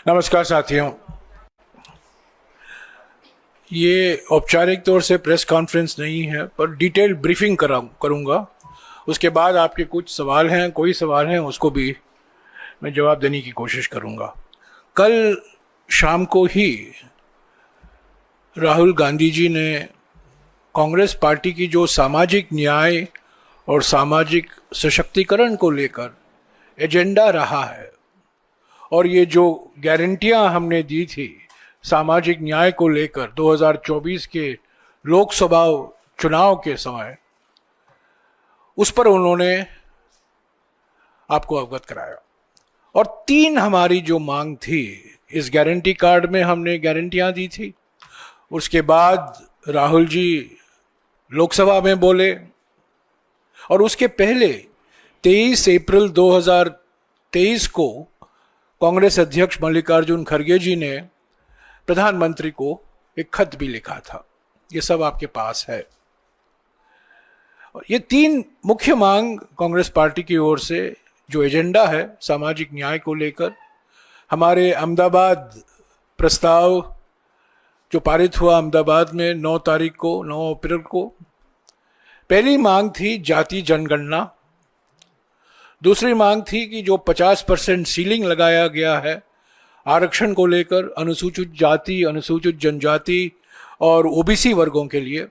नमस्कार साथियों, ये औपचारिक तौर से प्रेस कॉन्फ्रेंस नहीं है पर डिटेल ब्रीफिंग करूंगा। उसके बाद आपके कुछ सवाल हैं, कोई सवाल हैं उसको भी मैं जवाब देने की कोशिश करूंगा। कल शाम को ही राहुल गांधी जी ने कांग्रेस पार्टी की जो सामाजिक न्याय और सामाजिक सशक्तिकरण को लेकर एजेंडा रहा है और ये जो गारंटियां हमने दी थी सामाजिक न्याय को लेकर 2024 के लोकसभा चुनाव के समय, उस पर उन्होंने आपको अवगत कराया। और 3 हमारी जो मांग थी, इस गारंटी कार्ड में हमने गारंटियां दी थी। उसके बाद राहुल जी लोकसभा में बोले और उसके पहले 23 अप्रैल 2023 को कांग्रेस अध्यक्ष मल्लिकार्जुन खड़गे जी ने प्रधानमंत्री को एक खत भी लिखा था। ये सब आपके पास है। ये 3 मुख्य मांग कांग्रेस पार्टी की ओर से जो एजेंडा है सामाजिक न्याय को लेकर, हमारे अहमदाबाद प्रस्ताव जो पारित हुआ अहमदाबाद में 9 अप्रैल को। पहली मांग थी जाति जनगणना। दूसरी मांग थी कि जो 50% सीलिंग लगाया गया है आरक्षण को लेकर अनुसूचित जाति, अनुसूचित जनजाति और ओबीसी वर्गों के लिए,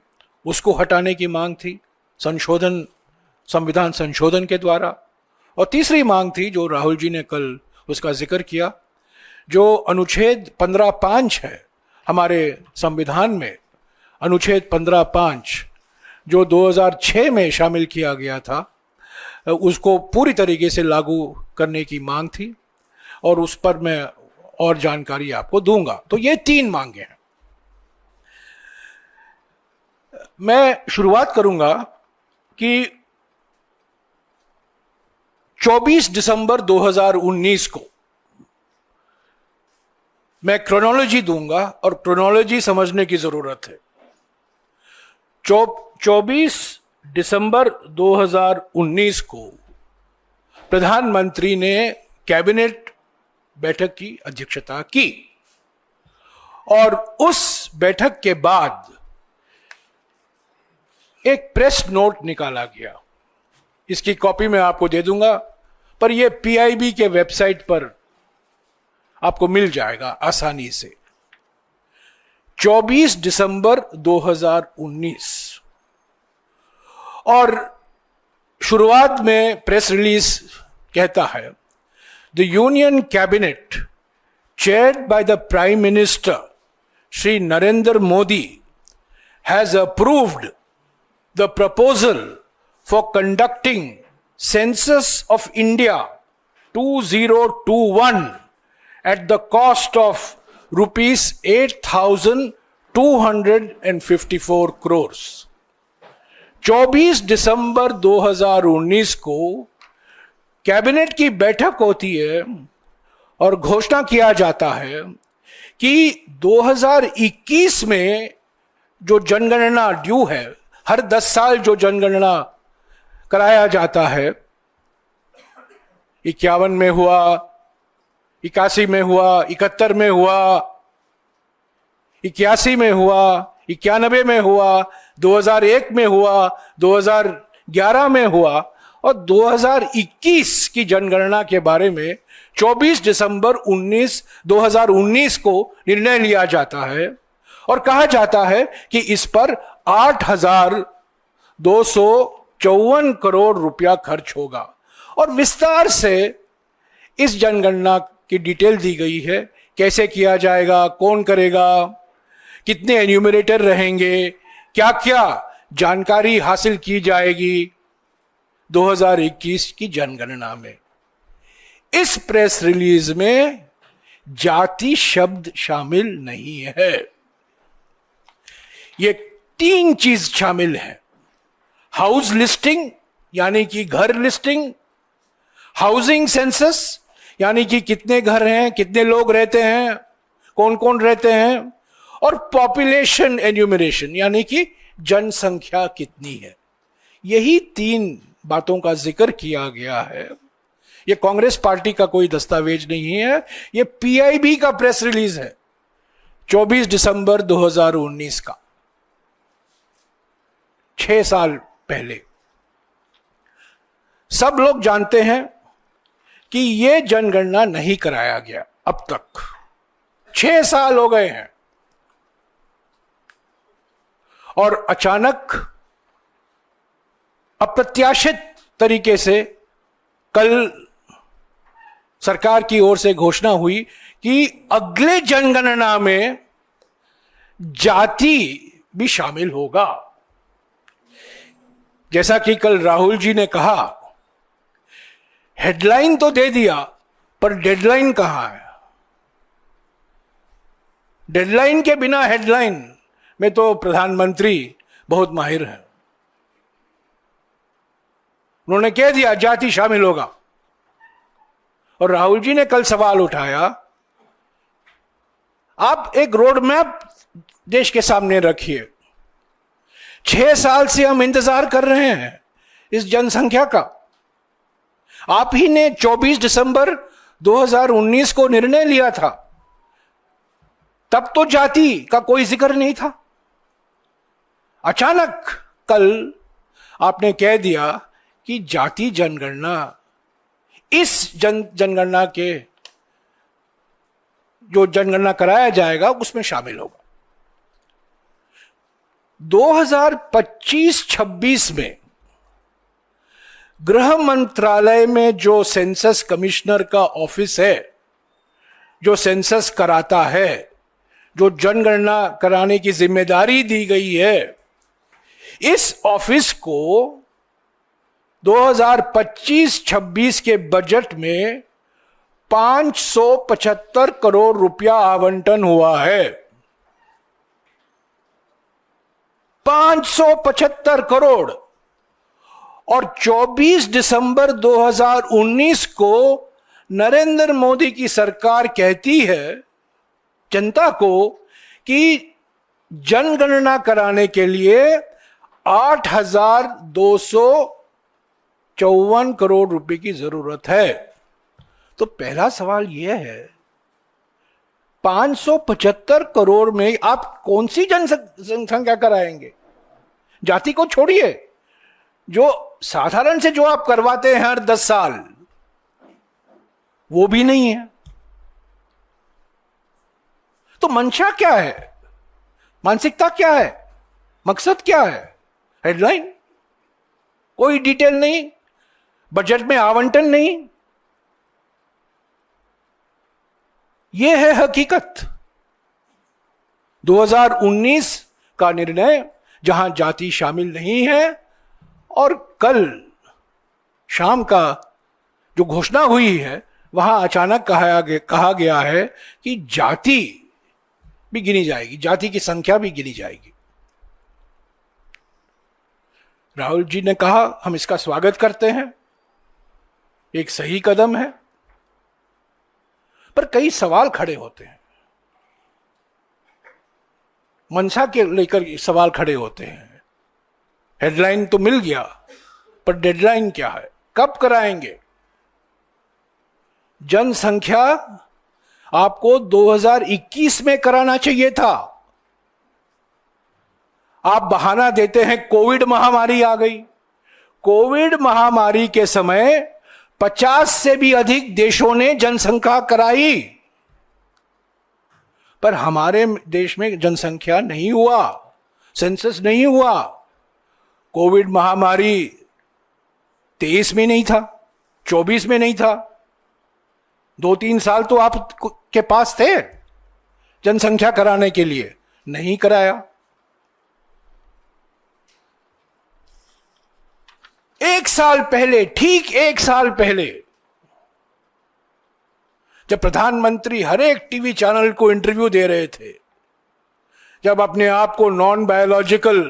उसको हटाने की मांग थी संविधान संशोधन के द्वारा। और तीसरी मांग थी जो राहुल जी ने कल उसका जिक्र किया, जो अनुच्छेद 15(5) है हमारे संविधान में। अनुच्छेद 15(5) जो 2006 में शामिल किया गया था, उसको पूरी तरीके से लागू करने की मांग थी और उस पर मैं और जानकारी आपको दूंगा। तो ये 3 मांगे हैं। मैं शुरुआत करूंगा कि 24 दिसंबर 2019 को मैं क्रोनोलॉजी दूंगा और क्रोनोलॉजी समझने की जरूरत है। 24 दिसंबर 2019 को प्रधानमंत्री ने कैबिनेट बैठक की अध्यक्षता की और उस बैठक के बाद एक प्रेस नोट निकाला गया। इसकी कॉपी मैं आपको दे दूंगा, पर यह पीआईबी के वेबसाइट पर आपको मिल जाएगा आसानी से। 24 दिसंबर 2019 और शुरुआत में प्रेस रिलीज कहता है, the union cabinet chaired by the Prime Minister Shri Narendra Modi has approved the proposal for conducting Census of India 2021 at the cost of rupees 8,254 crores। 24 दिसंबर 2019 को कैबिनेट की बैठक होती है और घोषणा किया जाता है कि 2021 में जो जनगणना ड्यू है, हर 10 साल जो जनगणना कराया जाता है, 51 में हुआ, 81 में हुआ, 71 में हुआ, 81 में हुआ, 91 में हुआ, 2001 में हुआ, 2011 में हुआ और 2021 की जनगणना के बारे में 24 दिसंबर 2019 को निर्णय लिया जाता है और कहा जाता है कि इस पर 8,254 करोड़ रुपया खर्च होगा। और विस्तार से इस जनगणना की डिटेल दी गई है, कैसे किया जाएगा, कौन करेगा, कितने एन्यूमरेटर रहेंगे, क्या क्या जानकारी हासिल की जाएगी 2021 की जनगणना में। इस प्रेस रिलीज में जाति शब्द शामिल नहीं है। ये 3 चीज शामिल है। हाउस लिस्टिंग यानी कि घर लिस्टिंग, हाउसिंग सेंसस यानी कि कितने घर हैं, कितने लोग रहते हैं, कौन कौन रहते हैं, और पॉपुलेशन एन्यूमरेशन यानी कि जनसंख्या कितनी है। यही 3 बातों का जिक्र किया गया है। ये कांग्रेस पार्टी का कोई दस्तावेज नहीं है, ये पीआईबी का प्रेस रिलीज है 24 दिसंबर 2019 का, 6 साल पहले। सब लोग जानते हैं कि यह जनगणना नहीं कराया गया अब तक, 6 साल हो गए हैं। और अचानक अप्रत्याशित तरीके से कल सरकार की ओर से घोषणा हुई कि अगले जनगणना में जाति भी शामिल होगा। जैसा कि कल राहुल जी ने कहा, हेडलाइन तो दे दिया पर डेडलाइन कहां है? डेडलाइन के बिना हेडलाइन में तो प्रधानमंत्री बहुत माहिर हैं। उन्होंने कह दिया जाति शामिल होगा, और राहुल जी ने कल सवाल उठाया, आप एक रोड मैप देश के सामने रखिए। 6 साल से हम इंतजार कर रहे हैं इस जनसंख्या का। आप ही ने 24 दिसंबर 2019 को निर्णय लिया था, तब तो जाति का कोई जिक्र नहीं था। अचानक कल आपने कह दिया कि जाति जनगणना इस जनगणना के जो जनगणना कराया जाएगा उसमें शामिल होगा। 2025-26 में गृह मंत्रालय में जो सेंसस कमिश्नर का ऑफिस है, जो सेंसस कराता है, जो जनगणना कराने की जिम्मेदारी दी गई है, इस ऑफिस को 2025-26 के बजट में 575 करोड़ रुपया आवंटन हुआ है। 575 करोड़। और 24 दिसंबर 2019 को नरेंद्र मोदी की सरकार कहती है जनता को कि जनगणना कराने के लिए 8,254 करोड़ रुपए की जरूरत है। तो पहला सवाल यह है, 575 करोड़ में आप कौन सी जनसंख्या कराएंगे? जाति को छोड़िए, जो साधारण से जो आप करवाते हैं हर 10 साल, वो भी नहीं है। तो मंशा क्या है? मानसिकता क्या है? मकसद क्या है? हेडलाइन, कोई डिटेल नहीं, बजट में आवंटन नहीं। यह है हकीकत। 2019 का निर्णय जहां जाति शामिल नहीं है, और कल शाम का जो घोषणा हुई है वहां अचानक कहा गया है कि जाति भी गिनी जाएगी, जाति की संख्या भी गिनी जाएगी। राहुल जी ने कहा हम इसका स्वागत करते हैं, एक सही कदम है, पर कई सवाल खड़े होते हैं। मंशा के लेकर सवाल खड़े होते हैं। हेडलाइन तो मिल गया, पर डेडलाइन क्या है? कब कराएंगे? जनसंख्या आपको 2021 में कराना चाहिए था। आप बहाना देते हैं कोविड महामारी आ गई। कोविड महामारी के समय 50 से भी अधिक देशों ने जनसंख्या कराई, पर हमारे देश में जनसंख्या नहीं हुआ, सेंसस नहीं हुआ। कोविड महामारी 23 में नहीं था, 24 में नहीं था। 2-3 साल तो आप के पास थे जनसंख्या कराने के लिए, नहीं कराया। एक साल पहले, ठीक 1 साल पहले, जब प्रधानमंत्री हर एक टीवी चैनल को इंटरव्यू दे रहे थे, जब अपने आप को नॉन बायोलॉजिकल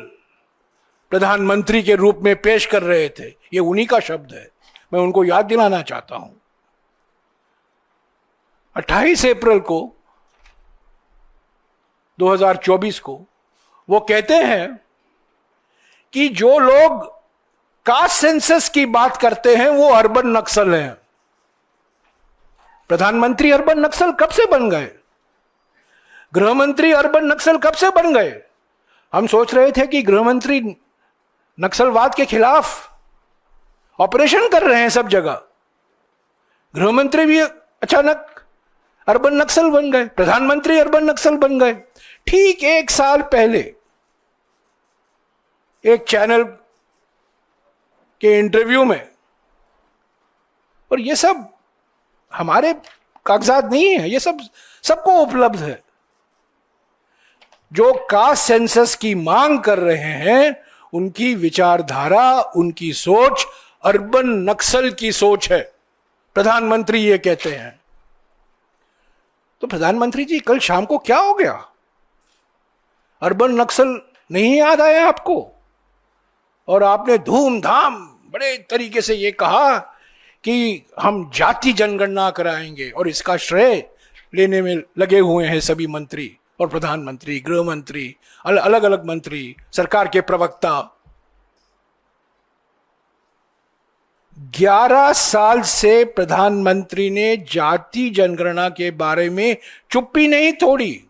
प्रधानमंत्री के रूप में पेश कर रहे थे, ये उन्हीं का शब्द है, मैं उनको याद दिलाना चाहता हूं। 28 अप्रैल को 2024 को वो कहते हैं कि जो लोग कास्ट सेंसस की बात करते हैं वो अर्बन नक्सल हैं। प्रधानमंत्री अर्बन नक्सल कब से बन गए? गृह मंत्री अर्बन नक्सल कब से बन गए? हम सोच रहे थे कि गृह मंत्री नक्सलवाद के खिलाफ ऑपरेशन कर रहे हैं सब जगह, गृह मंत्री भी अचानक अर्बन नक्सल बन गए, प्रधानमंत्री अर्बन नक्सल बन गए। ठीक 1 साल पहले एक चैनल के इंटरव्यू में, और ये सब हमारे कागजात नहीं है, ये सब सबको उपलब्ध है, जो कास्ट सेंसस की मांग कर रहे हैं उनकी विचारधारा, उनकी सोच अर्बन नक्सल की सोच है, प्रधानमंत्री ये कहते हैं। तो प्रधानमंत्री जी कल शाम को क्या हो गया? अर्बन नक्सल नहीं याद आया आपको? और आपने धूमधाम बड़े तरीके से ये कहा कि हम जाति जनगणना कराएंगे, और इसका श्रेय लेने में लगे हुए हैं सभी मंत्री और प्रधानमंत्री, गृह मंत्री, अलग अलग मंत्री, सरकार के प्रवक्ता। 11 साल से प्रधानमंत्री ने जाति जनगणना के बारे में चुप्पी नहीं तोड़ी।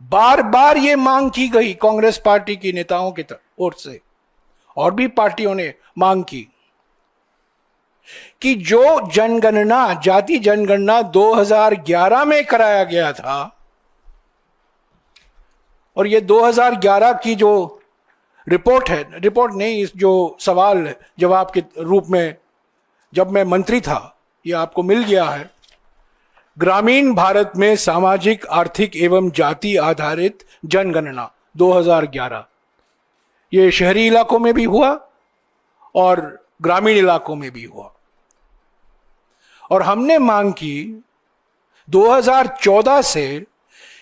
बार बार यह मांग की गई कांग्रेस पार्टी की नेताओं की ओर से, और भी पार्टियों ने मांग की कि जो जनगणना, जाति जनगणना 2011 में कराया गया था, और ये 2011 की जो रिपोर्ट है, रिपोर्ट नहीं, इस जो सवाल जवाब के रूप में जब मैं मंत्री था, ये आपको मिल गया है। ग्रामीण भारत में सामाजिक, आर्थिक एवं जाति आधारित जनगणना 2011, ये शहरी इलाकों में भी हुआ और ग्रामीण इलाकों में भी हुआ। और हमने मांग की 2014 से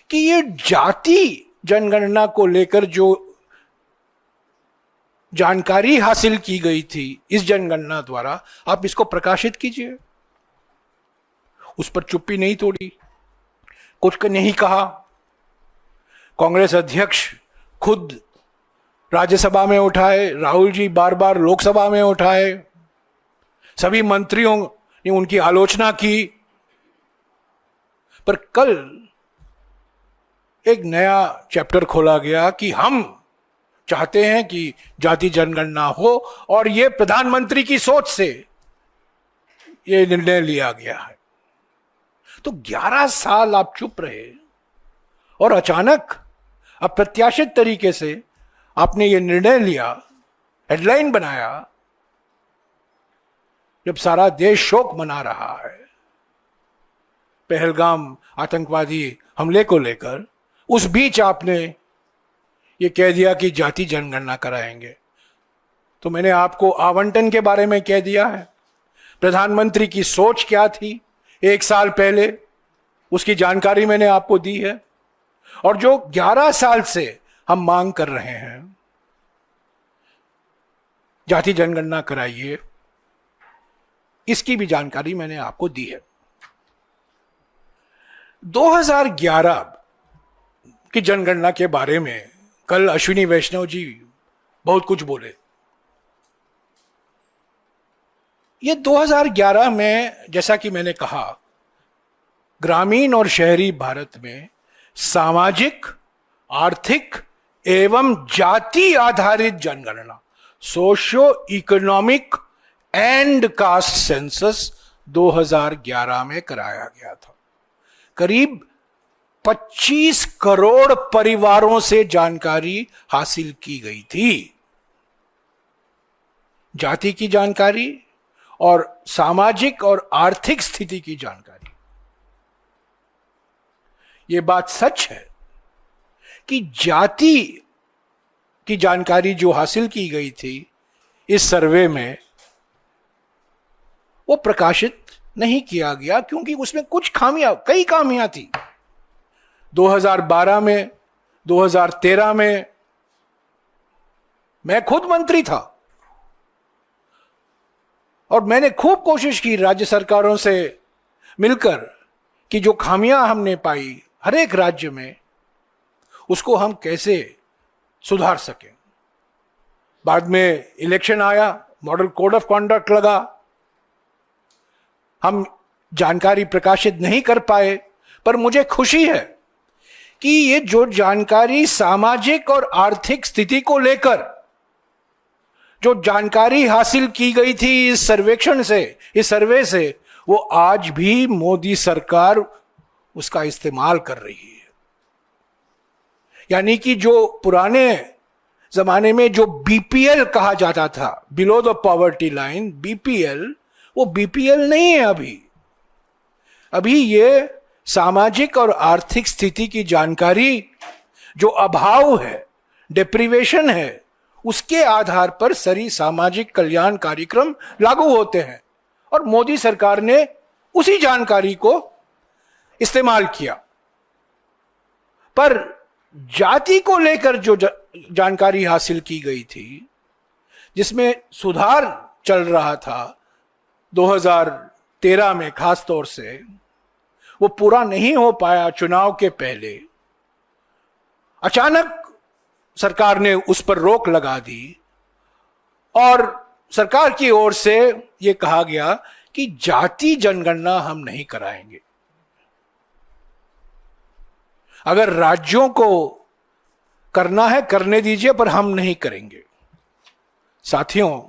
कि ये जाति जनगणना को लेकर जो जानकारी हासिल की गई थी इस जनगणना द्वारा, आप इसको प्रकाशित कीजिए। उस पर चुप्पी नहीं तोड़ी, कुछ नहीं कहा। कांग्रेस अध्यक्ष खुद राज्यसभा में उठाए, राहुल जी बार बार लोकसभा में उठाए, सभी मंत्रियों ने उनकी आलोचना की। पर कल एक नया चैप्टर खोला गया कि हम चाहते हैं कि जाति जनगणना हो, और ये प्रधानमंत्री की सोच से ये निर्णय लिया गया है। तो 11 साल आप चुप रहे, और अचानक अप्रत्याशित तरीके से आपने ये निर्णय लिया, हेडलाइन बनाया, जब सारा देश शोक मना रहा है पहलगाम आतंकवादी हमले को लेकर। उस बीच आपने ये कह दिया कि जाति जनगणना कराएंगे। तो मैंने आपको आवंटन के बारे में कह दिया है, प्रधानमंत्री की सोच क्या थी 1 साल पहले, उसकी जानकारी मैंने आपको दी है। और जो 11 साल से हम मांग कर रहे हैं, जाति जनगणना कराइए, इसकी भी जानकारी मैंने आपको दी है। 2011 की जनगणना के बारे में कल अश्विनी वैष्णव जी बहुत कुछ बोले। ये 2011 में, जैसा कि मैंने कहा, ग्रामीण और शहरी भारत में सामाजिक, आर्थिक एवं जाति आधारित जनगणना, socio economic and caste census 2011 में कराया गया था। करीब 25 करोड़ परिवारों से जानकारी हासिल की गई थी, जाति की जानकारी और सामाजिक और आर्थिक स्थिति की जानकारी। यह बात सच है कि जाति की जानकारी जो हासिल की गई थी इस सर्वे में, वो प्रकाशित नहीं किया गया, क्योंकि उसमें कुछ खामियां, कई खामियां थी। 2012 में, 2013 में मैं खुद मंत्री था, और मैंने खूब कोशिश की राज्य सरकारों से मिलकर कि जो खामियां हमने पाई हर एक राज्य में, उसको हम कैसे सुधार सकें। बाद में इलेक्शन आया, मॉडल कोड ऑफ कॉन्डक्ट लगा, हम जानकारी प्रकाशित नहीं कर पाए, पर मुझे खुशी है कि ये जो जानकारी सामाजिक और आर्थिक स्थिति को लेकर जो जानकारी हासिल की गई थी इस सर्वेक्षण से, इस सर्वे से, वो आज भी मोदी सरकार उसका इस्तेमाल कर रही है। यानी कि जो पुराने जमाने में जो बीपीएल कहा जाता था, below the poverty line, BPL, वो बीपीएल नहीं है अभी ये सामाजिक और आर्थिक स्थिति की जानकारी, जो अभाव है, डिप्रीवेशन है, उसके आधार पर सारी सामाजिक कल्याण कार्यक्रम लागू होते हैं। और मोदी सरकार ने उसी जानकारी को इस्तेमाल किया। पर जाति को लेकर जो जानकारी हासिल की गई थी, जिसमें सुधार चल रहा था 2013 में खास तौर से, वो पूरा नहीं हो पाया चुनाव के पहले। अचानक सरकार ने उस पर रोक लगा दी और सरकार की ओर से यह कहा गया कि जाति जनगणना हम नहीं कराएंगे। अगर राज्यों को करना है करने दीजिए, पर हम नहीं करेंगे। साथियों,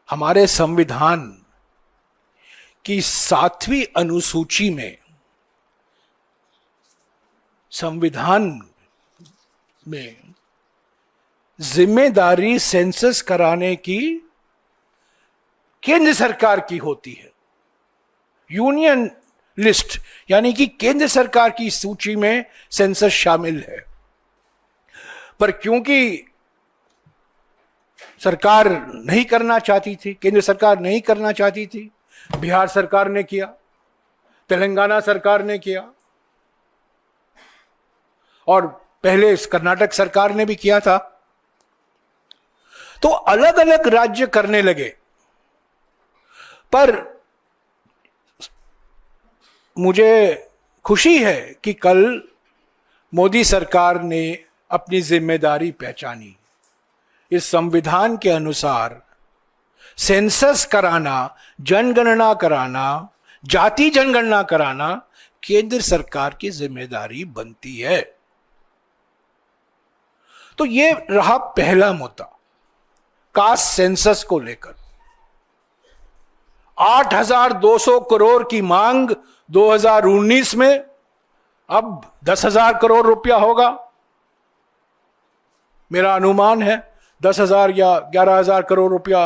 हमारे संविधान की 7वीं अनुसूची में, संविधान में जिम्मेदारी सेंसस कराने की केंद्र सरकार की होती है। यूनियन लिस्ट, यानी कि केंद्र सरकार की सूची में सेंसस शामिल है। पर क्योंकि सरकार नहीं करना चाहती थी, केंद्र सरकार नहीं करना चाहती थी, बिहार सरकार ने किया, तेलंगाना सरकार ने किया और पहले कर्नाटक सरकार ने भी किया था। तो अलग अलग राज्य करने लगे। पर मुझे खुशी है कि कल मोदी सरकार ने अपनी जिम्मेदारी पहचानी। इस संविधान के अनुसार सेंसस कराना, जनगणना कराना, जाति जनगणना कराना केंद्र सरकार की जिम्मेदारी बनती है। तो ये रहा पहला मुद्दा, कास्ट सेंसस को लेकर। 8,200 करोड़ की मांग 2019 में अब 10,000 करोड़ रुपया होगा। मेरा अनुमान है 10,000 या 11,000 करोड़ रुपया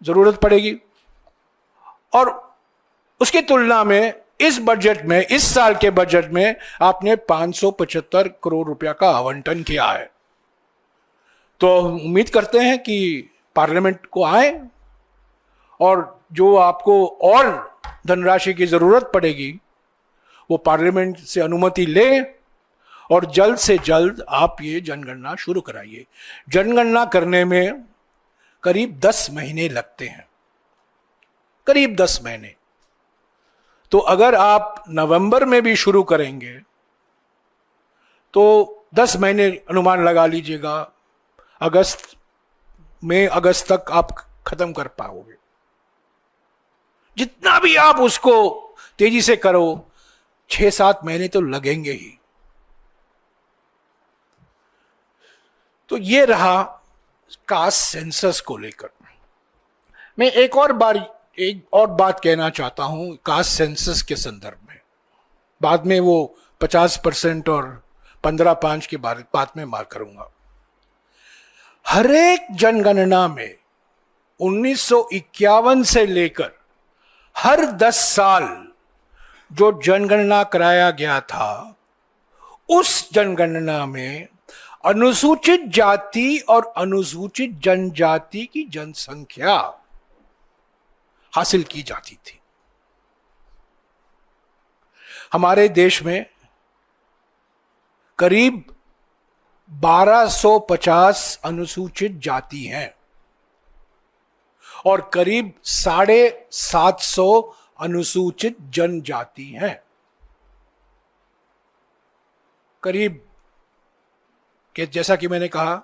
जरूरत पड़ेगी। और उसकी तुलना में इस बजट में, इस साल के बजट में आपने 575 करोड़ रुपया का आवंटन किया है। तो उम्मीद करते हैं कि पार्लियामेंट को आए और जो आपको और धनराशि की जरूरत पड़ेगी वो पार्लियामेंट से अनुमति ले और जल्द से जल्द आप ये जनगणना शुरू कराइए। जनगणना करने में करीब 10 महीने लगते हैं, करीब 10 महीने। तो अगर आप नवंबर में भी शुरू करेंगे तो 10 महीने अनुमान लगा लीजिएगा, अगस्त तक आप खत्म कर पाओगे। जितना भी आप उसको तेजी से करो, 6-7 महीने तो लगेंगे ही। तो ये रहा कास्ट सेंसस को लेकर। मैं एक और बात कहना चाहता हूं कास्ट सेंसस के संदर्भ में। बाद में वो 50% और 15.5 के बात में मार करूंगा। हर एक जनगणना में 1951 से लेकर हर 10 साल जो जनगणना कराया गया था, उस जनगणना में अनुसूचित जाति और अनुसूचित जनजाति की जनसंख्या हासिल की जाती थी। हमारे देश में करीब 1250 अनुसूचित जाति हैं और करीब 750 अनुसूचित जनजाति हैं। करीब कि जैसा कि मैंने कहा,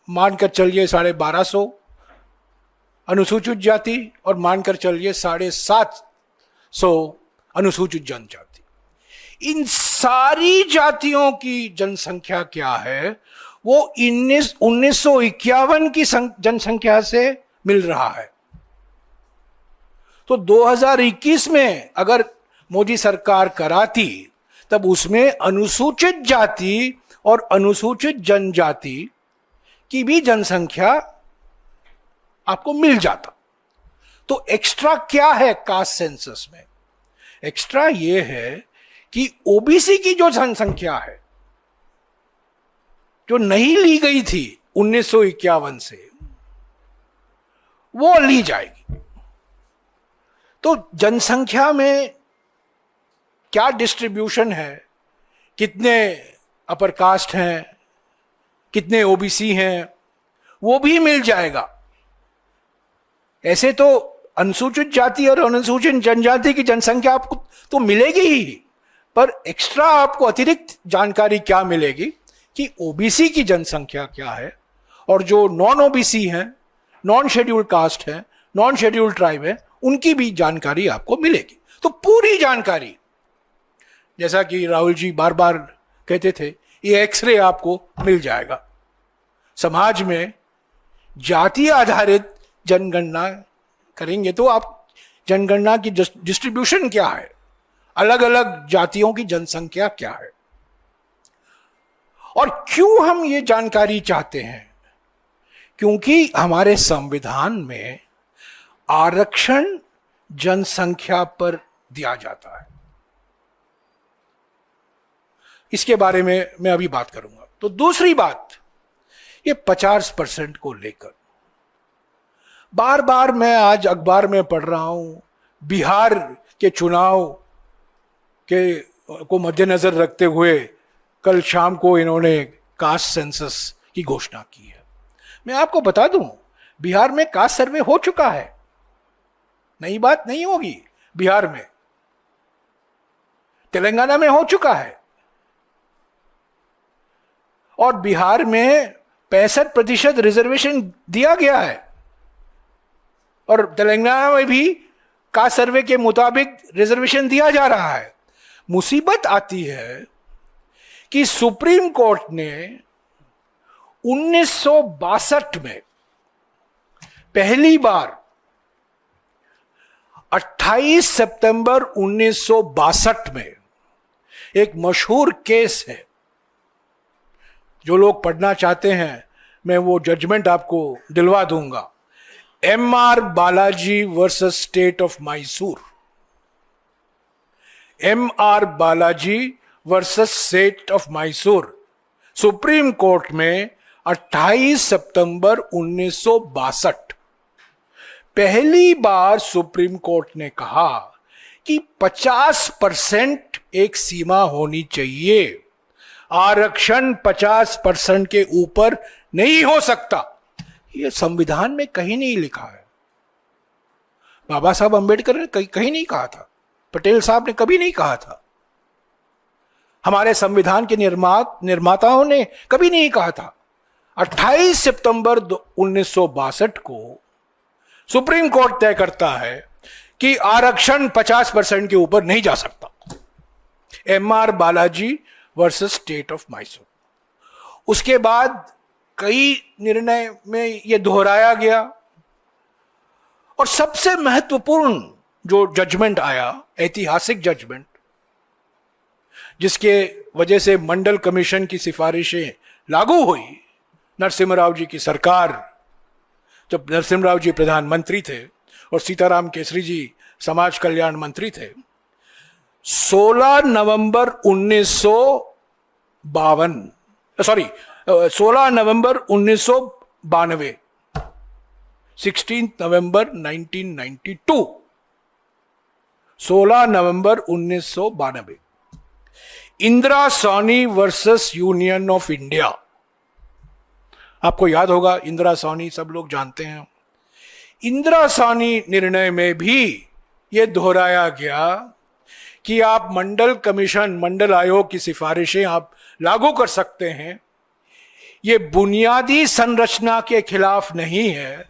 मानकर चलिए 1250 अनुसूचित जाति और मानकर चलिए 750 अनुसूचित जनजाति। इन सारी जातियों की जनसंख्या क्या है, वो 1951 की जनसंख्या से मिल रहा है। तो 2021 में अगर मोदी सरकार कराती, तब उसमें अनुसूचित जाति और अनुसूचित जनजाति की भी जनसंख्या आपको मिल जाता। तो एक्स्ट्रा क्या है कास्ट सेंसस में? एक्स्ट्रा ये है कि ओबीसी की जो जनसंख्या है, जो नहीं ली गई थी 1951 से, वो ली जाएगी। तो जनसंख्या में क्या डिस्ट्रीब्यूशन है, कितने अपर कास्ट हैं, कितने ओबीसी हैं, वो भी मिल जाएगा। ऐसे तो अनुसूचित जाति और अनुसूचित जनजाति की जनसंख्या आपको तो मिलेगी ही, पर एक्स्ट्रा आपको अतिरिक्त जानकारी क्या मिलेगी कि ओबीसी की जनसंख्या क्या है, और जो नॉन ओबीसी हैं, नॉन शेड्यूल्ड कास्ट है, नॉन शेड्यूल्ड ट्राइब है, उनकी भी जानकारी आपको मिलेगी। तो पूरी जानकारी, जैसा कि राहुल जी बार बार कहते थे, ये एक्सरे आपको मिल जाएगा। समाज में जाति आधारित जनगणना करेंगे तो आप जनगणना की डिस्ट्रीब्यूशन क्या है, अलग अलग जातियों की जनसंख्या क्या है, और क्यों हम ये जानकारी चाहते हैं? क्योंकि हमारे संविधान में आरक्षण जनसंख्या पर दिया जाता है। इसके बारे में मैं अभी बात करूंगा। तो दूसरी बात, ये 50% को लेकर बार बार मैं आज अखबार में पढ़ रहा हूं, बिहार के चुनाव के को मद्देनजर रखते हुए कल शाम को इन्होंने कास्ट सेंसस की घोषणा की है। मैं आपको बता दूं, बिहार में कास्ट सर्वे हो चुका है, नई बात नहीं होगी। बिहार में, तेलंगाना में हो चुका है, और बिहार में 65% रिजर्वेशन दिया गया है, और तेलंगाना में भी कास्ट सर्वे के मुताबिक रिजर्वेशन दिया जा रहा है। मुसीबत आती है कि सुप्रीम कोर्ट ने 1962 में पहली बार 28 सितंबर 1962 में एक मशहूर केस है, जो लोग पढ़ना चाहते हैं मैं वो जजमेंट आपको दिलवा दूंगा, MR. Balaji versus state of Mysore. MR. Balaji versus state of Mysore, supreme court में 28 सितंबर 1962। पहली बार सुप्रीम कोर्ट ने कहा कि 50% एक सीमा होनी चाहिए, आरक्षण 50% के ऊपर नहीं हो सकता। यह संविधान में कहीं नहीं लिखा है। बाबा साहब अंबेडकर ने कहीं नहीं कहा था, पटेल साहब ने कभी नहीं कहा था, हमारे संविधान के निर्माताओं ने कभी नहीं कहा था। 28 सितंबर 1962 को सुप्रीम कोर्ट तय करता है कि आरक्षण 50% के ऊपर नहीं जा सकता। MR. Balaji versus state of Mysore. उसके बाद कई निर्णय में यह दोहराया गया, और सबसे महत्वपूर्ण जो जजमेंट आया, ऐतिहासिक जजमेंट, जिसके वजह से मंडल कमीशन की सिफारिशें लागू हुई, नरसिम्हा जी की सरकार, जब नरसिम्हा जी प्रधानमंत्री थे और सीताराम केसरी जी समाज कल्याण मंत्री थे, 16 नवंबर 1992, 16 नवंबर 1992, 16 नवंबर 1992, Indira Sawhney versus union of India. आपको याद होगा, इंदिरा सोनी सब लोग जानते हैं। इंदिरा सोनी निर्णय में भी यह दोहराया गया कि आप मंडल कमीशन, मंडल आयोग की सिफारिशें आप लागू कर सकते हैं, ये बुनियादी संरचना के खिलाफ नहीं है,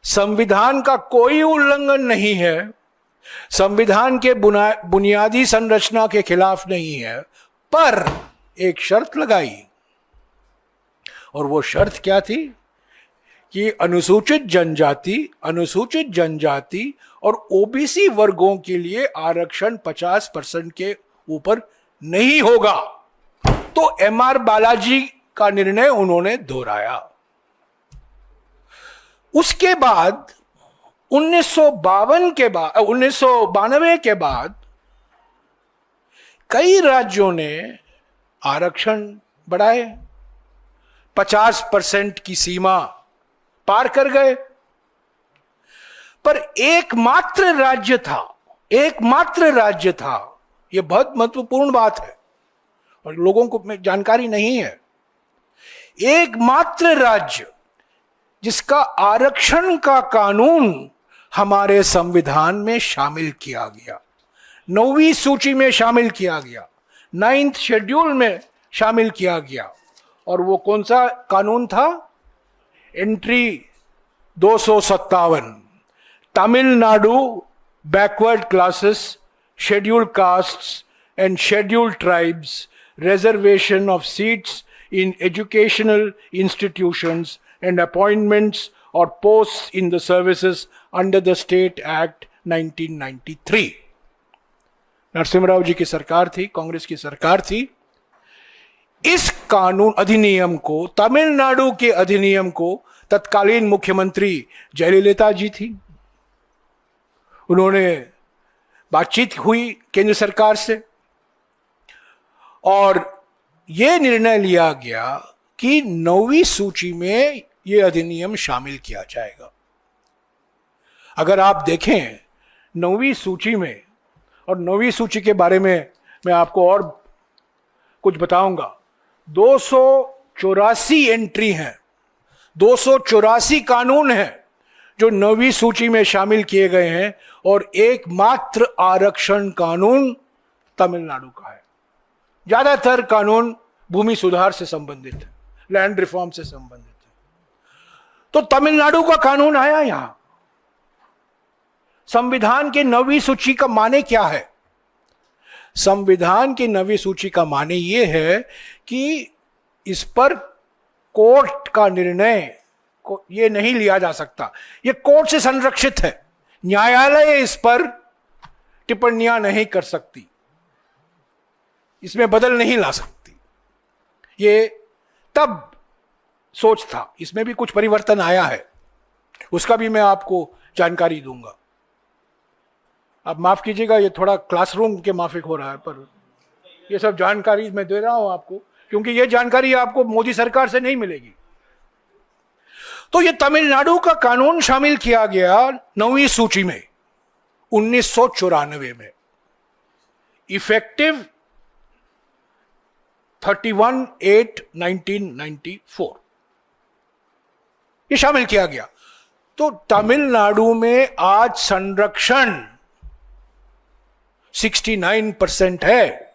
संविधान का कोई उल्लंघन नहीं है, संविधान के बुनियादी संरचना के खिलाफ नहीं है, पर एक शर्त लगाई। और वो शर्त क्या थी कि अनुसूचित जनजाति और ओबीसी वर्गों के लिए आरक्षण 50% के ऊपर नहीं होगा। तो एमआर बालाजी का निर्णय उन्होंने दोहराया। उसके बाद 1992 के बाद कई राज्यों ने आरक्षण बढ़ाए, 50% की सीमा पार कर गए। पर एकमात्र राज्य था, यह बहुत महत्वपूर्ण बात है और लोगों को जानकारी नहीं है, एकमात्र राज्य जिसका आरक्षण का कानून हमारे संविधान में शामिल किया गया, 9वीं सूची में शामिल किया गया, 9th शेड्यूल में शामिल किया गया। और वो कौन सा कानून था? Entry 257, Tamil Nadu backward classes, scheduled castes and scheduled tribes, reservation of seats in educational institutions and appointments or posts in the services under the State Act 1993। Narasimha Rao ji की सरकार थी, कांग्रेस की सरकार थी। इस कानून अधिनियम को, तमिलनाडु के अधिनियम को तत्कालीन मुख्यमंत्री जयललिता जी थी। उन्होंने बातचीत हुई केंद्र सरकार से और यह निर्णय लिया गया कि 9वीं सूची में यह अधिनियम शामिल किया जाएगा। अगर आप देखें 9वीं सूची में, और 9वीं सूची के बारे में मैं आपको और कुछ बताऊंगा, 284 एंट्री हैं, 284 कानून हैं जो 9वीं सूची में शामिल किए गए हैं, और एकमात्र आरक्षण कानून तमिलनाडु का है। ज्यादातर कानून भूमि सुधार से संबंधित है, लैंड रिफॉर्म से संबंधित है। तो तमिलनाडु का कानून आया यहां। संविधान के 9वीं सूची का माने क्या है? संविधान की 9वीं सूची का माने यह है कि इस पर कोर्ट का निर्णय को यह नहीं लिया जा सकता, यह कोर्ट से संरक्षित है, न्यायालय इस पर टिप्पणियां नहीं कर सकती, इसमें बदल नहीं ला सकती। ये तब सोच था, इसमें भी कुछ परिवर्तन आया है, उसका भी मैं आपको जानकारी दूंगा। आप माफ कीजिएगा, ये थोड़ा क्लासरूम के माफिक हो रहा है, पर ये सब जानकारी मैं दे रहा हूं आपको, क्योंकि ये जानकारी आपको मोदी सरकार से नहीं मिलेगी। तो ये तमिलनाडु का कानून शामिल किया गया 9वीं सूची में 1994 में, इफेक्टिव 31/8/1994 ये शामिल किया गया। तो तमिलनाडु में आज संरक्षण 69% है,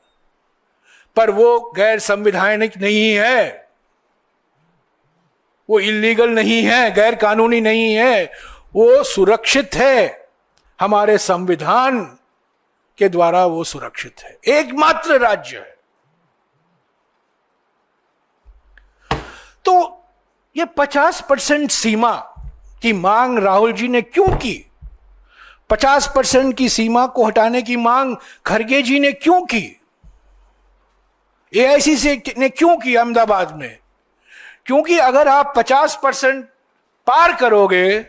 पर वो गैर संवैधानिक नहीं है, वो इलीगल नहीं है, गैर कानूनी नहीं है, वो सुरक्षित है, हमारे संविधान के द्वारा वो सुरक्षित है, एकमात्र राज्य है। तो ये 50% सीमा की मांग राहुल जी ने क्यों की? 50% की सीमा को हटाने की मांग खड़गे जी ने क्यों की? एआईसीसी ने क्यों की अहमदाबाद में? क्योंकि अगर आप 50% पार करोगे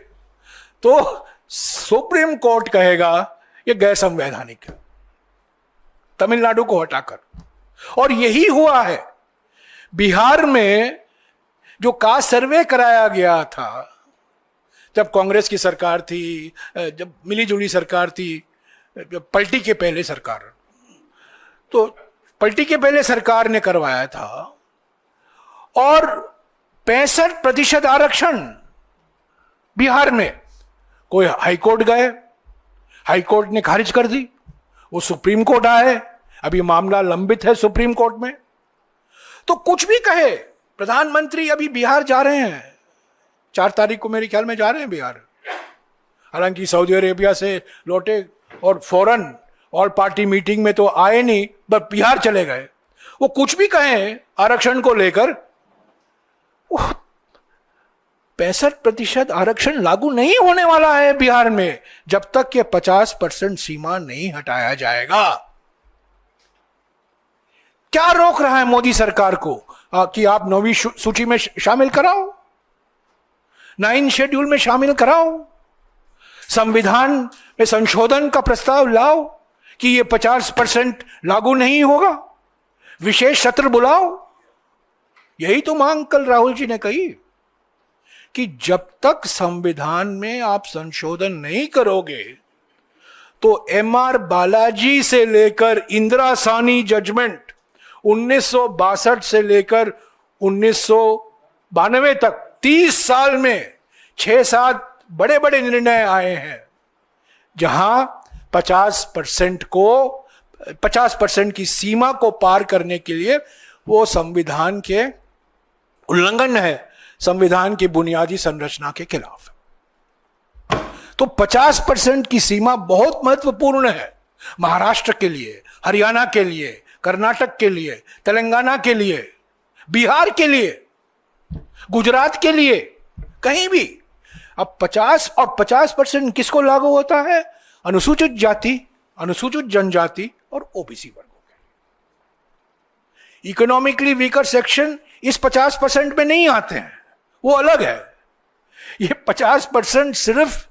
तो सुप्रीम कोर्ट कहेगा यह गैर संवैधानिक है, तमिलनाडु को हटाकर। और यही हुआ है। बिहार में जो कास्ट सर्वे कराया गया था, जब कांग्रेस की सरकार थी, जब मिलीजुली सरकार थी, जब पलटी के पहले सरकार, तो पलटी के पहले सरकार ने करवाया था, और 65% आरक्षण बिहार में। कोई हाईकोर्ट गए, हाईकोर्ट ने खारिज कर दी, वो सुप्रीम कोर्ट आए, अभी मामला लंबित है सुप्रीम कोर्ट में। तो कुछ भी कहे, प्रधानमंत्री अभी बिहार जा रहे हैं, 4 तारीख को मेरे ख्याल में जा रहे हैं बिहार, हालांकि सऊदी अरेबिया से लौटे और फौरन ऑल पार्टी मीटिंग में तो आए नहीं, बस बिहार चले गए। वो कुछ भी कहें आरक्षण को लेकर, 65% आरक्षण लागू नहीं होने वाला है बिहार में जब तक ये 50% सीमा नहीं हटाया जाएगा। क्या रोक रहा है मोदी सरकार को कि आप 9वीं सूची में शामिल कराओ, 9 शेड्यूल में शामिल कराओ, संविधान में संशोधन का प्रस्ताव लाओ कि ये 50% लागू नहीं होगा, विशेष सत्र बुलाओ। यही तो मांग कल राहुल जी ने कही कि जब तक संविधान में आप संशोधन नहीं करोगे तो एमआर बालाजी से लेकर इंदिरा सानी जजमेंट 1962 से लेकर 1992 तक 30 साल में 6-7 बड़े बड़े निर्णय आए हैं जहां 50% की सीमा को पार करने के लिए वो संविधान के उल्लंघन है, संविधान की बुनियादी संरचना के खिलाफ है। तो 50% की सीमा बहुत महत्वपूर्ण है महाराष्ट्र के लिए, हरियाणा के लिए, कर्नाटक के लिए, तेलंगाना के लिए, बिहार के लिए, गुजरात के लिए, कहीं भी। अब 50% किसको लागू होता है? अनुसूचित जाति, अनुसूचित जनजाति और ओबीसी वर्गों के। इकोनॉमिकली वीकर सेक्शन इस 50% में नहीं आते हैं, वो अलग है। ये 50% सिर्फ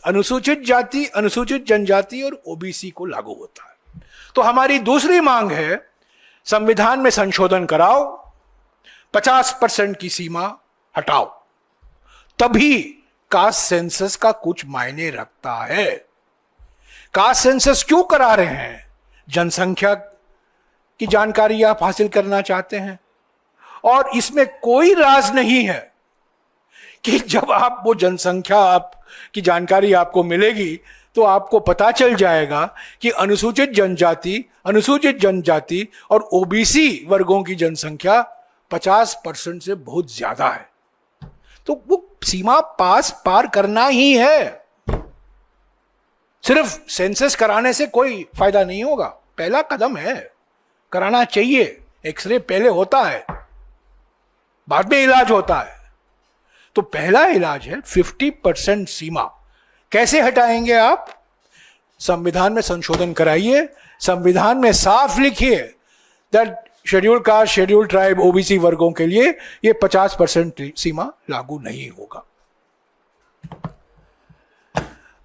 अनुसूचित जाति, अनुसूचित जनजाति और ओबीसी को लागू होता है। तो हमारी दूसरी मांग है, संविधान में संशोधन कराओ, 50% की सीमा हटाओ, तभी कास्ट सेंसस का कुछ मायने रखता है। कास्ट सेंसस क्यों करा रहे हैं? जनसंख्या की जानकारी आप हासिल करना चाहते हैं, और इसमें कोई राज नहीं है कि जब आप वो जनसंख्या की जानकारी आपको मिलेगी तो आपको पता चल जाएगा कि अनुसूचित जनजाति और ओबीसी वर्गों की जनसंख्या 50% से बहुत ज्यादा है। तो वो सीमा पार करना ही है। सिर्फ सेंसस कराने से कोई फायदा नहीं होगा, पहला कदम है, कराना चाहिए। एक्सरे पहले होता है, बाद में इलाज होता है। तो पहला इलाज है 50% सीमा। कैसे हटाएंगे आप? संविधान में संशोधन कराइए, संविधान में साफ लिखिए that schedule caste, schedule tribe, OBC वर्गों के लिए ये 50% सीमा लागू नहीं होगा।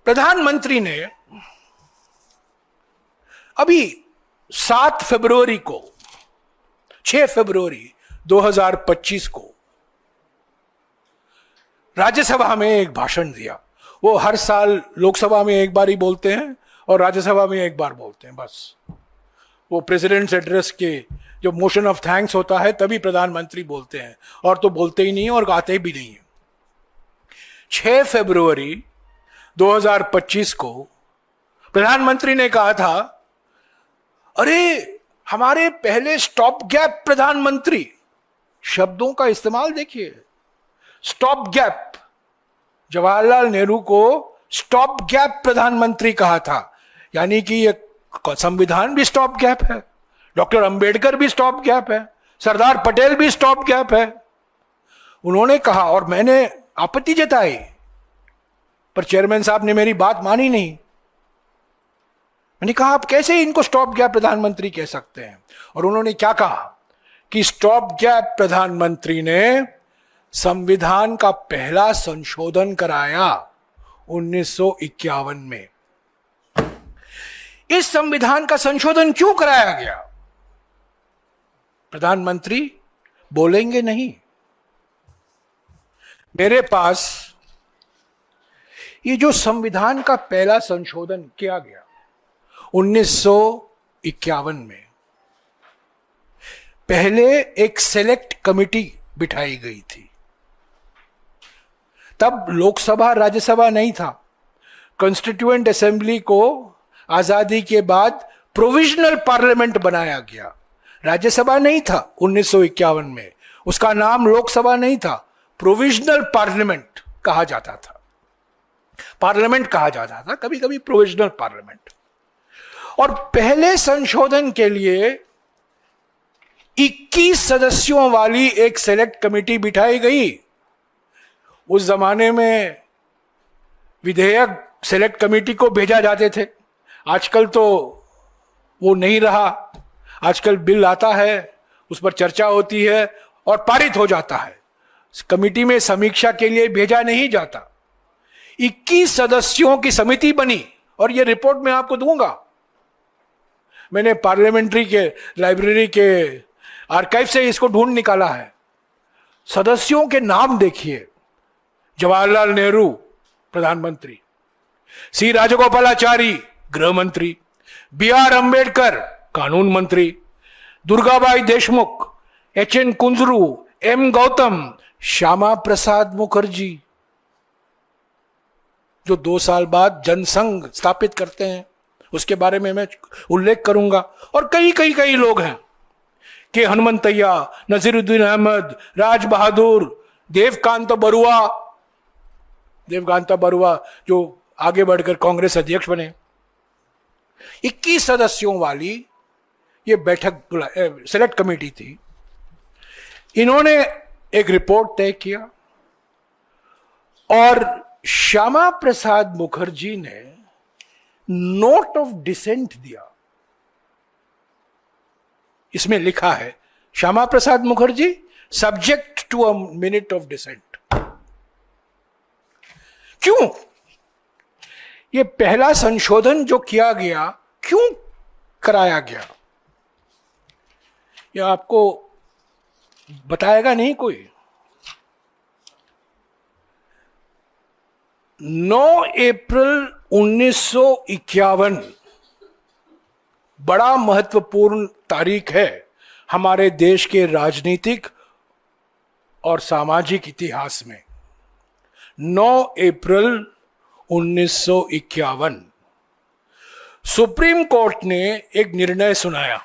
प्रधानमंत्री ने अभी 7 फरवरी को, 6 फरवरी 2025 को राज्यसभा में एक भाषण दिया। वो हर साल लोकसभा में एक बार ही बोलते हैं और राज्यसभा में एक बार बोलते हैं, बस। वो प्रेसिडेंट्स एड्रेस के जो मोशन ऑफ थैंक्स होता है तभी प्रधानमंत्री बोलते हैं, और तो बोलते ही नहीं और आते भी नहीं है। 6 फरवरी 2025 को प्रधानमंत्री ने कहा था, अरे हमारे पहले स्टॉप गैप प्रधानमंत्री, शब्दों का इस्तेमाल देखिए, स्टॉप गैप। जवाहरलाल नेहरू को स्टॉप गैप प्रधानमंत्री कहा था, यानी कि ये संविधान भी स्टॉप गैप है, डॉक्टर अंबेडकर भी स्टॉप गैप है, सरदार पटेल भी स्टॉप गैप है। उन्होंने कहा और मैंने आपत्ति जताई, पर चेयरमैन साहब ने मेरी बात मानी नहीं। मैंने कहा आप कैसे इनको स्टॉप गैप प्रधानमंत्री कह सकते हैं? और उन्होंने क्या कहा कि स्टॉप गैप प्रधानमंत्री ने संविधान का पहला संशोधन कराया 1951 में। इस संविधान का संशोधन क्यों कराया गया? प्रधानमंत्री बोलेंगे नहीं। मेरे पास ये जो संविधान का पहला संशोधन किया गया 1951 में, पहले एक सेलेक्ट कमिटी बिठाई गई थी। तब लोकसभा राज्यसभा नहीं था। कॉन्स्टिट्यूएंट असेंबली को आजादी के बाद प्रोविजनल पार्लियामेंट बनाया गया। राज्यसभा नहीं था 1951 में, उसका नाम लोकसभा नहीं था, प्रोविजनल पार्लियामेंट कहा जाता था। पार्लियामेंट कहा जाता था, कभी कभी प्रोविजनल पार्लियामेंट। और पहले संशोधन के लिए 21 सदस्यों वाली एक सेलेक्ट कमेटी बिठाई गई। उस जमाने में विधेयक सेलेक्ट कमेटी को भेजा जाते थे, आजकल तो वो नहीं रहा। आजकल बिल आता है, उस पर चर्चा होती है और पारित हो जाता है, कमेटी में समीक्षा के लिए भेजा नहीं जाता। 21 सदस्यों की समिति बनी और ये रिपोर्ट मैं आपको दूंगा। मैंने पार्लियामेंट्री के लाइब्रेरी के आर्काइव से इसको ढूंढ निकाला है। सदस्यों के नाम देखिए, जवाहरलाल नेहरू प्रधानमंत्री, सी राजगोपालाचारी गृह मंत्री, बी आर अंबेडकर कानून मंत्री, Durgabai Deshmukh, H N Kunzru, M Gautam, Shyama Prasad Mukherjee जो 2 साल बाद जनसंघ स्थापित करते हैं, उसके बारे में मैं उल्लेख करूंगा। और कई कई कई लोग हैं कि हनुमंतैया, नजीरुद्दीन अहमद, राज बहादुर, देवकांत बरुआ जो आगे बढ़कर कांग्रेस अध्यक्ष बने। 21 सदस्यों वाली ये बैठक सेलेक्ट कमेटी थी। इन्होंने एक रिपोर्ट तय किया और श्यामा प्रसाद मुखर्जी ने नोट ऑफ डिसेंट दिया। इसमें लिखा है, Shyama Prasad Mukherjee subject to a minute of dissent. क्यों? ये पहला संशोधन जो किया गया, क्यों कराया गया, ये आपको बताएगा नहीं कोई। 9 अप्रैल 1951 बड़ा महत्वपूर्ण तारीख है हमारे देश के राजनीतिक और सामाजिक इतिहास में। 9 अप्रैल 1951 सुप्रीम कोर्ट ने एक निर्णय सुनाया,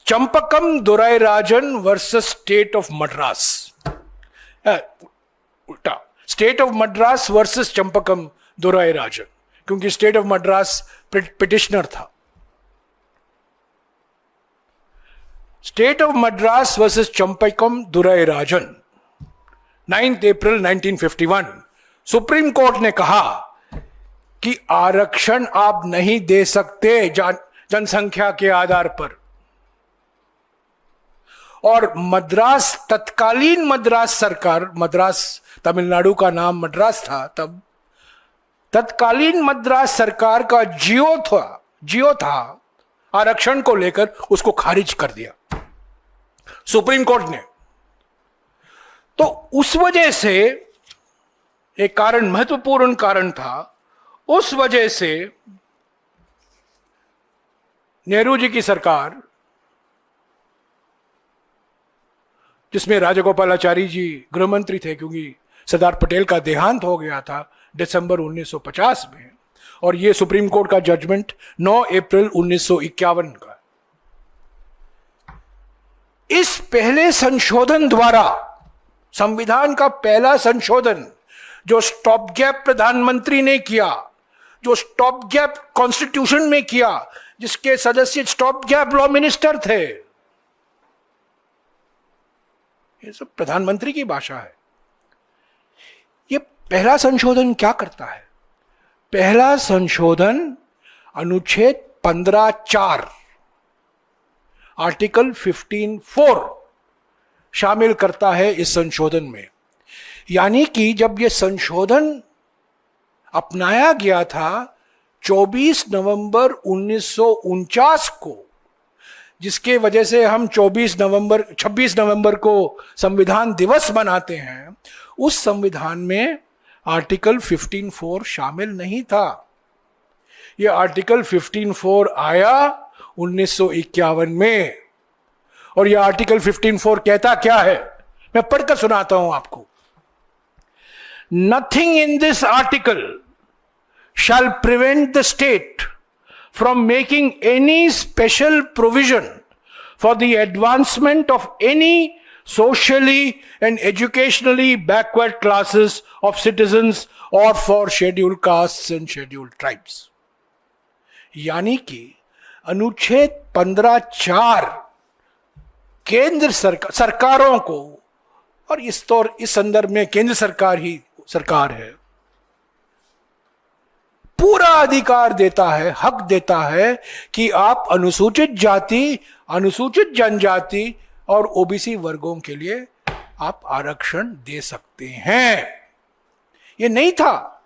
Champakam Dorairajan versus state of Madras. उल्टा, state of Madras versus Champakam Dorairajan, क्योंकि स्टेट ऑफ मद्रास पिटिशनर था। State of Madras versus Champakam Dorairajan, 9 April 1951। Supreme court ने कहा कि आरक्षण आप नहीं दे सकते जनसंख्या के आधार पर। और मद्रास, तत्कालीन मद्रास सरकार, मद्रास तमिलनाडु का नाम मद्रास था तब, तत्कालीन मद्रास सरकार का जियो था आरक्षण को लेकर, उसको खारिज कर दिया सुप्रीम कोर्ट ने। तो उस वजह से एक कारण, महत्वपूर्ण कारण था, उस वजह से नेहरू जी की सरकार, जिसमें राजगोपालाचारी जी गृह मंत्री थे, क्योंकि सरदार पटेल का देहांत हो गया था दिसंबर 1950 में, और यह सुप्रीम कोर्ट का जजमेंट 9 अप्रैल 1951 का। इस पहले संशोधन द्वारा, संविधान का पहला संशोधन जो स्टॉप गैप प्रधानमंत्री ने किया, जो स्टॉप गैप कॉन्स्टिट्यूशन में किया, जिसके सदस्य स्टॉप गैप लॉ मिनिस्टर थे, ये सब प्रधानमंत्री की भाषा है। ये पहला संशोधन क्या करता है? पहला संशोधन अनुच्छेद 15(4) आर्टिकल 15(4) शामिल करता है इस संशोधन में। यानी कि जब यह संशोधन अपनाया गया था 24 नवंबर 1949 को, जिसके वजह से हम 26 नवंबर को संविधान दिवस मनाते हैं, उस संविधान में आर्टिकल 15(4) शामिल नहीं था। यह आर्टिकल 15(4) आया 1951 में। और यह आर्टिकल 15(4) कहता क्या है, मैं पढ़कर सुनाता हूं आपको। Nothing in this article shall prevent the state from making any special provision for the advancement of any socially and educationally backward classes of citizens or for scheduled castes and scheduled tribes. यानी कि अनुच्छेद 15(4) केंद्र सरकारों को, और इस संदर्भ में केंद्र सरकार ही सरकार है, पूरा अधिकार देता है, हक देता है कि आप अनुसूचित जाति, अनुसूचित जनजाति और ओबीसी वर्गों के लिए आप आरक्षण दे सकते हैं। ये नहीं था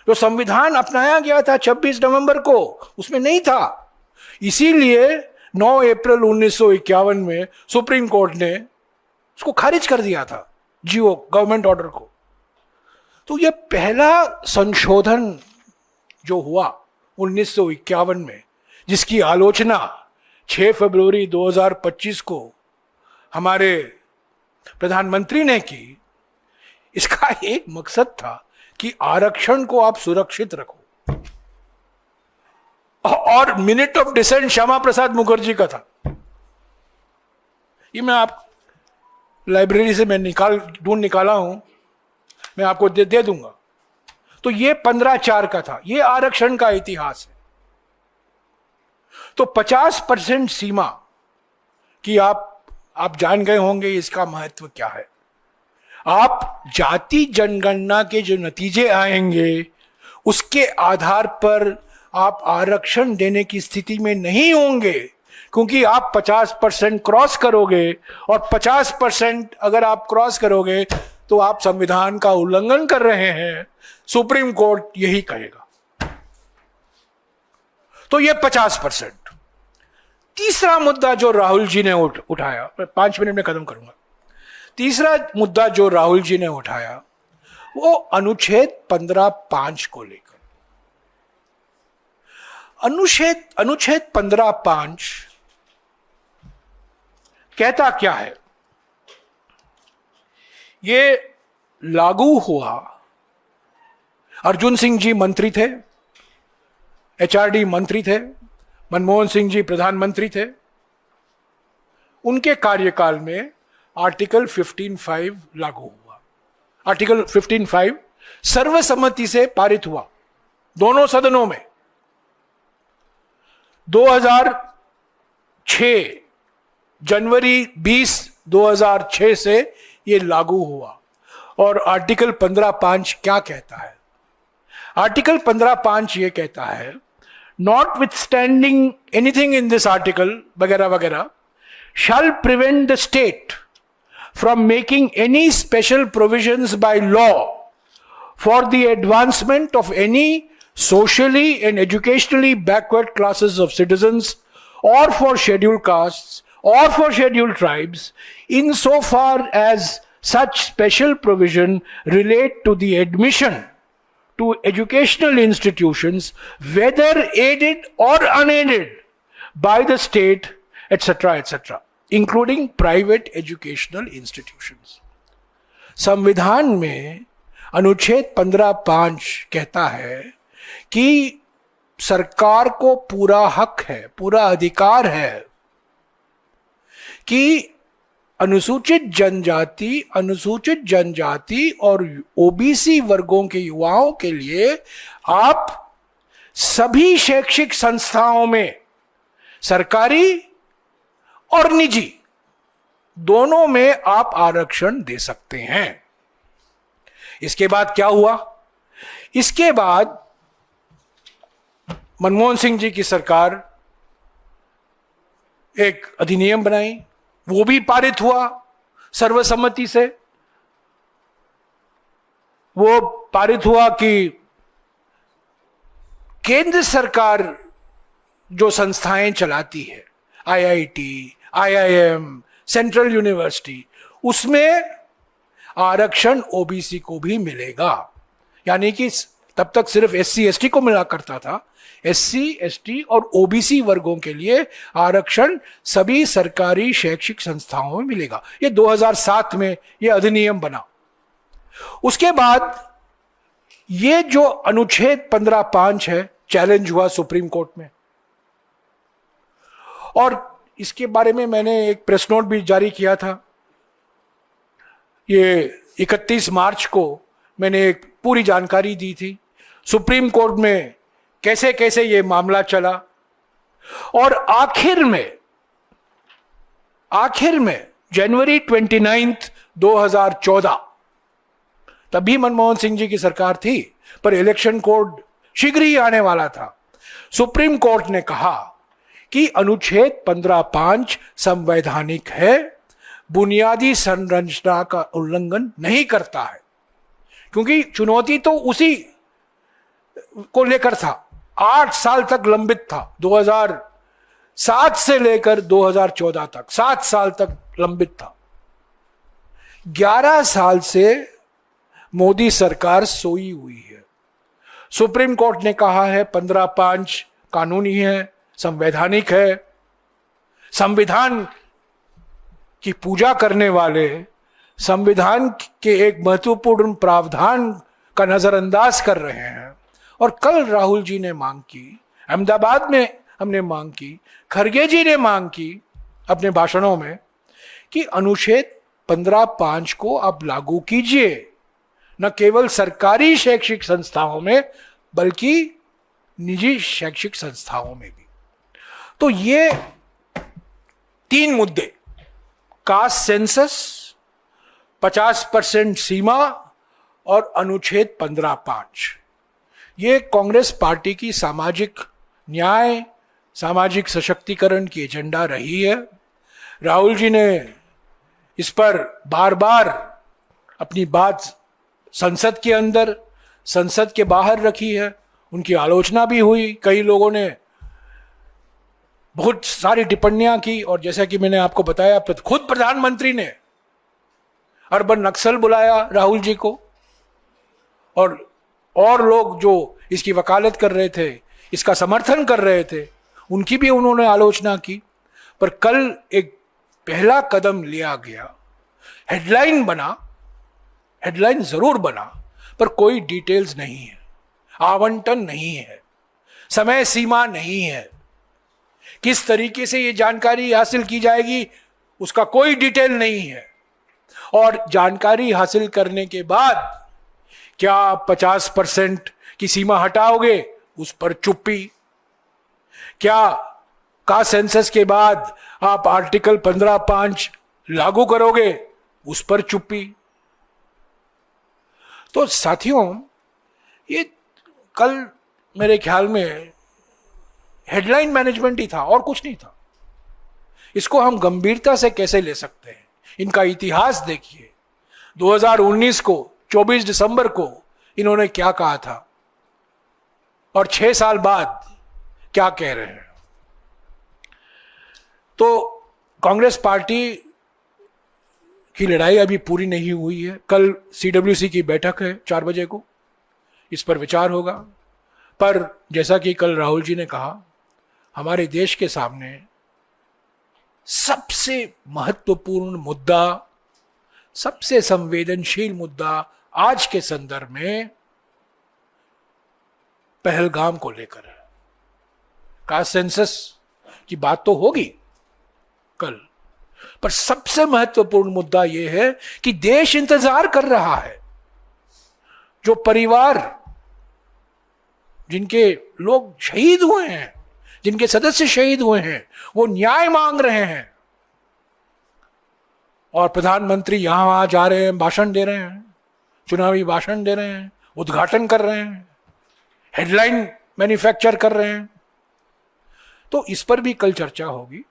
जो संविधान अपनाया गया था 26 नवंबर को, उसमें नहीं था। इसीलिए 9 अप्रैल 1951 में सुप्रीम कोर्ट ने उसको खारिज कर दिया था, जीओ गवर्नमेंट ऑर्डर को। तो ये पहला संशोधन जो हुआ 1951 में, जिसकी आलोचना 6 फरवरी 2025 को हमारे प्रधानमंत्री ने की, इसका एक मकसद था कि आरक्षण को आप सुरक्षित रखो। और minute of decent Shyama Prasad Mukherjee का था। ये मैं आप लाइब्रेरी से मैं ढूंढ निकाला हूं, मैं आपको दे दूंगा। तो ये 15(4) का था, ये आरक्षण का इतिहास है। तो 50% सीमा की आप जान गए होंगे इसका महत्व क्या है। आप जाति जनगणना के जो नतीजे आएंगे उसके आधार पर आप आरक्षण देने की स्थिति में नहीं होंगे, क्योंकि आप 50% क्रॉस करोगे, और 50% अगर आप क्रॉस करोगे तो आप संविधान का उल्लंघन कर रहे हैं। सुप्रीम कोर्ट यही कहेगा। तो ये 50%। तीसरा मुद्दा जो राहुल जी ने उठाया, 5 मिनट में खत्म करूंगा। तीसरा मुद्दा जो राहुल जी ने उठाया वो अनुच्छेद 15(5) को लेकर। अनुच्छेद 15(5) कहता क्या है? ये लागू हुआ, अर्जुन सिंह जी मंत्री थे, एचआरडी मंत्री थे, मनमोहन सिंह जी प्रधानमंत्री थे। उनके कार्यकाल में आर्टिकल 15(5) लागू हुआ। आर्टिकल 15(5) सर्वसम्मति से पारित हुआ दोनों सदनों में। 2006 जनवरी 20 2006 से ये लागू हुआ। और आर्टिकल 15(5) क्या कहता है? आर्टिकल 15(5) ये कहता है, not with standing anything in this article वगैरह वगैरह, shall prevent the state from making any special provisions by law for the advancement of any socially and educationally backward classes of citizens, or for scheduled castes, or for scheduled tribes, insofar as such special provision relate to the admission to educational institutions, whether aided or unaided by the state, etc., etc., including private educational institutions. संविधान में अनुच्छेद 15(5) कहता है कि सरकार को पूरा हक है, पूरा अधिकार है कि अनुसूचित जनजाति और ओबीसी वर्गों के युवाओं के लिए आप सभी शैक्षिक संस्थाओं में, सरकारी और निजी, दोनों में आप आरक्षण दे सकते हैं। इसके बाद क्या हुआ? इसके बाद मनमोहन सिंह जी की सरकार एक अधिनियम बनाई, वो भी पारित हुआ सर्वसम्मति से। वो पारित हुआ कि केंद्र सरकार जो संस्थाएं चलाती है, आईआईटी, आईआईएम, सेंट्रल यूनिवर्सिटी, उसमें आरक्षण ओबीसी को भी मिलेगा। यानी कि तब तक सिर्फ एससी एसटी को मिला करता था, एससी एसटी और ओबीसी वर्गों के लिए आरक्षण सभी सरकारी शैक्षिक संस्थाओं में मिलेगा। ये 2007 में ये अधिनियम बना। उसके बाद ये जो अनुच्छेद 15(5) है, चैलेंज हुआ सुप्रीम कोर्ट में, और इसके बारे में मैंने एक प्रेस नोट भी जारी किया था ये 31 मार्च को मैंने एक पूरी जानकारी दी थी, सुप्रीम कोर्ट में कैसे कैसे ये मामला चला, और आखिर में जनवरी 29, 2014, तभी मनमोहन सिंह जी की सरकार थी, पर इलेक्शन कोड शीघ्र ही आने वाला था। सुप्रीम कोर्ट ने कहा कि अनुच्छेद 15(5) संवैधानिक है, बुनियादी संरचना का उल्लंघन नहीं करता है, क्योंकि चुनौती तो उसी को लेकर था। 8 साल तक लंबित था, 2007 से लेकर 2014 तक 7 साल तक लंबित था। 11 साल से मोदी सरकार सोई हुई है। सुप्रीम कोर्ट ने कहा है 15(5) कानूनी है, संवैधानिक है। संविधान की पूजा करने वाले संविधान के एक महत्वपूर्ण प्रावधान का नजरअंदाज कर रहे हैं। और कल राहुल जी ने मांग की, अहमदाबाद में हमने मांग की, खरगे जी ने मांग की अपने भाषणों में कि अनुच्छेद 15(5) को आप लागू कीजिए, न केवल सरकारी शैक्षिक संस्थाओं में बल्कि निजी शैक्षिक संस्थाओं में भी। तो ये 3 मुद्दे, कास्ट सेंसस, 50% सीमा और अनुच्छेद 15(5), ये कांग्रेस पार्टी की सामाजिक न्याय, सामाजिक सशक्तिकरण की एजेंडा रही है। राहुल जी ने इस पर बार बार अपनी बात संसद के अंदर, संसद के बाहर रखी है। उनकी आलोचना भी हुई, कई लोगों ने बहुत सारी टिप्पणियां की, और जैसा कि मैंने आपको बताया, खुद प्रधानमंत्री ने अर्बन नक्सल बुलाया राहुल जी को, और लोग जो इसकी वकालत कर रहे थे, इसका समर्थन कर रहे थे, उनकी भी उन्होंने आलोचना की। पर कल एक पहला कदम लिया गया, हेडलाइन जरूर बना, पर कोई डिटेल्स नहीं है, आवंटन नहीं है, समय सीमा नहीं है, किस तरीके से ये जानकारी हासिल की जाएगी उसका कोई डिटेल नहीं है। और जानकारी हासिल करने के बाद क्या 50% की सीमा हटाओगे, उस पर चुप्पी। क्या कास्ट सेंसस के बाद आप आर्टिकल 15(5) लागू करोगे, उस पर चुप्पी। तो साथियों, ये कल मेरे ख्याल में हेडलाइन मैनेजमेंट ही था और कुछ नहीं था। इसको हम गंभीरता से कैसे ले सकते हैं? इनका इतिहास देखिए। 2019 को 24 दिसंबर को इन्होंने क्या कहा था, और 6 साल बाद क्या कह रहे हैं। तो कांग्रेस पार्टी की लड़ाई अभी पूरी नहीं हुई है। कल CWC की बैठक है 4 बजे को, इस पर विचार होगा। पर जैसा कि कल राहुल जी ने कहा, हमारे देश के सामने सबसे महत्वपूर्ण मुद्दा, सबसे संवेदनशील मुद्दा आज के संदर्भ में पहलगाम को लेकर है। कास्ट सेंसस की बात तो होगी कल, पर सबसे महत्वपूर्ण मुद्दा यह है कि देश इंतजार कर रहा है। जो परिवार, जिनके लोग शहीद हुए हैं, जिनके सदस्य शहीद हुए हैं, वो न्याय मांग रहे हैं। और प्रधानमंत्री यहां वहां जा रहे हैं, भाषण दे रहे हैं, चुनावी भाषण दे रहे हैं, उद्घाटन कर रहे हैं, हेडलाइन मैन्युफैक्चर कर रहे हैं। तो इस पर भी कल चर्चा होगी।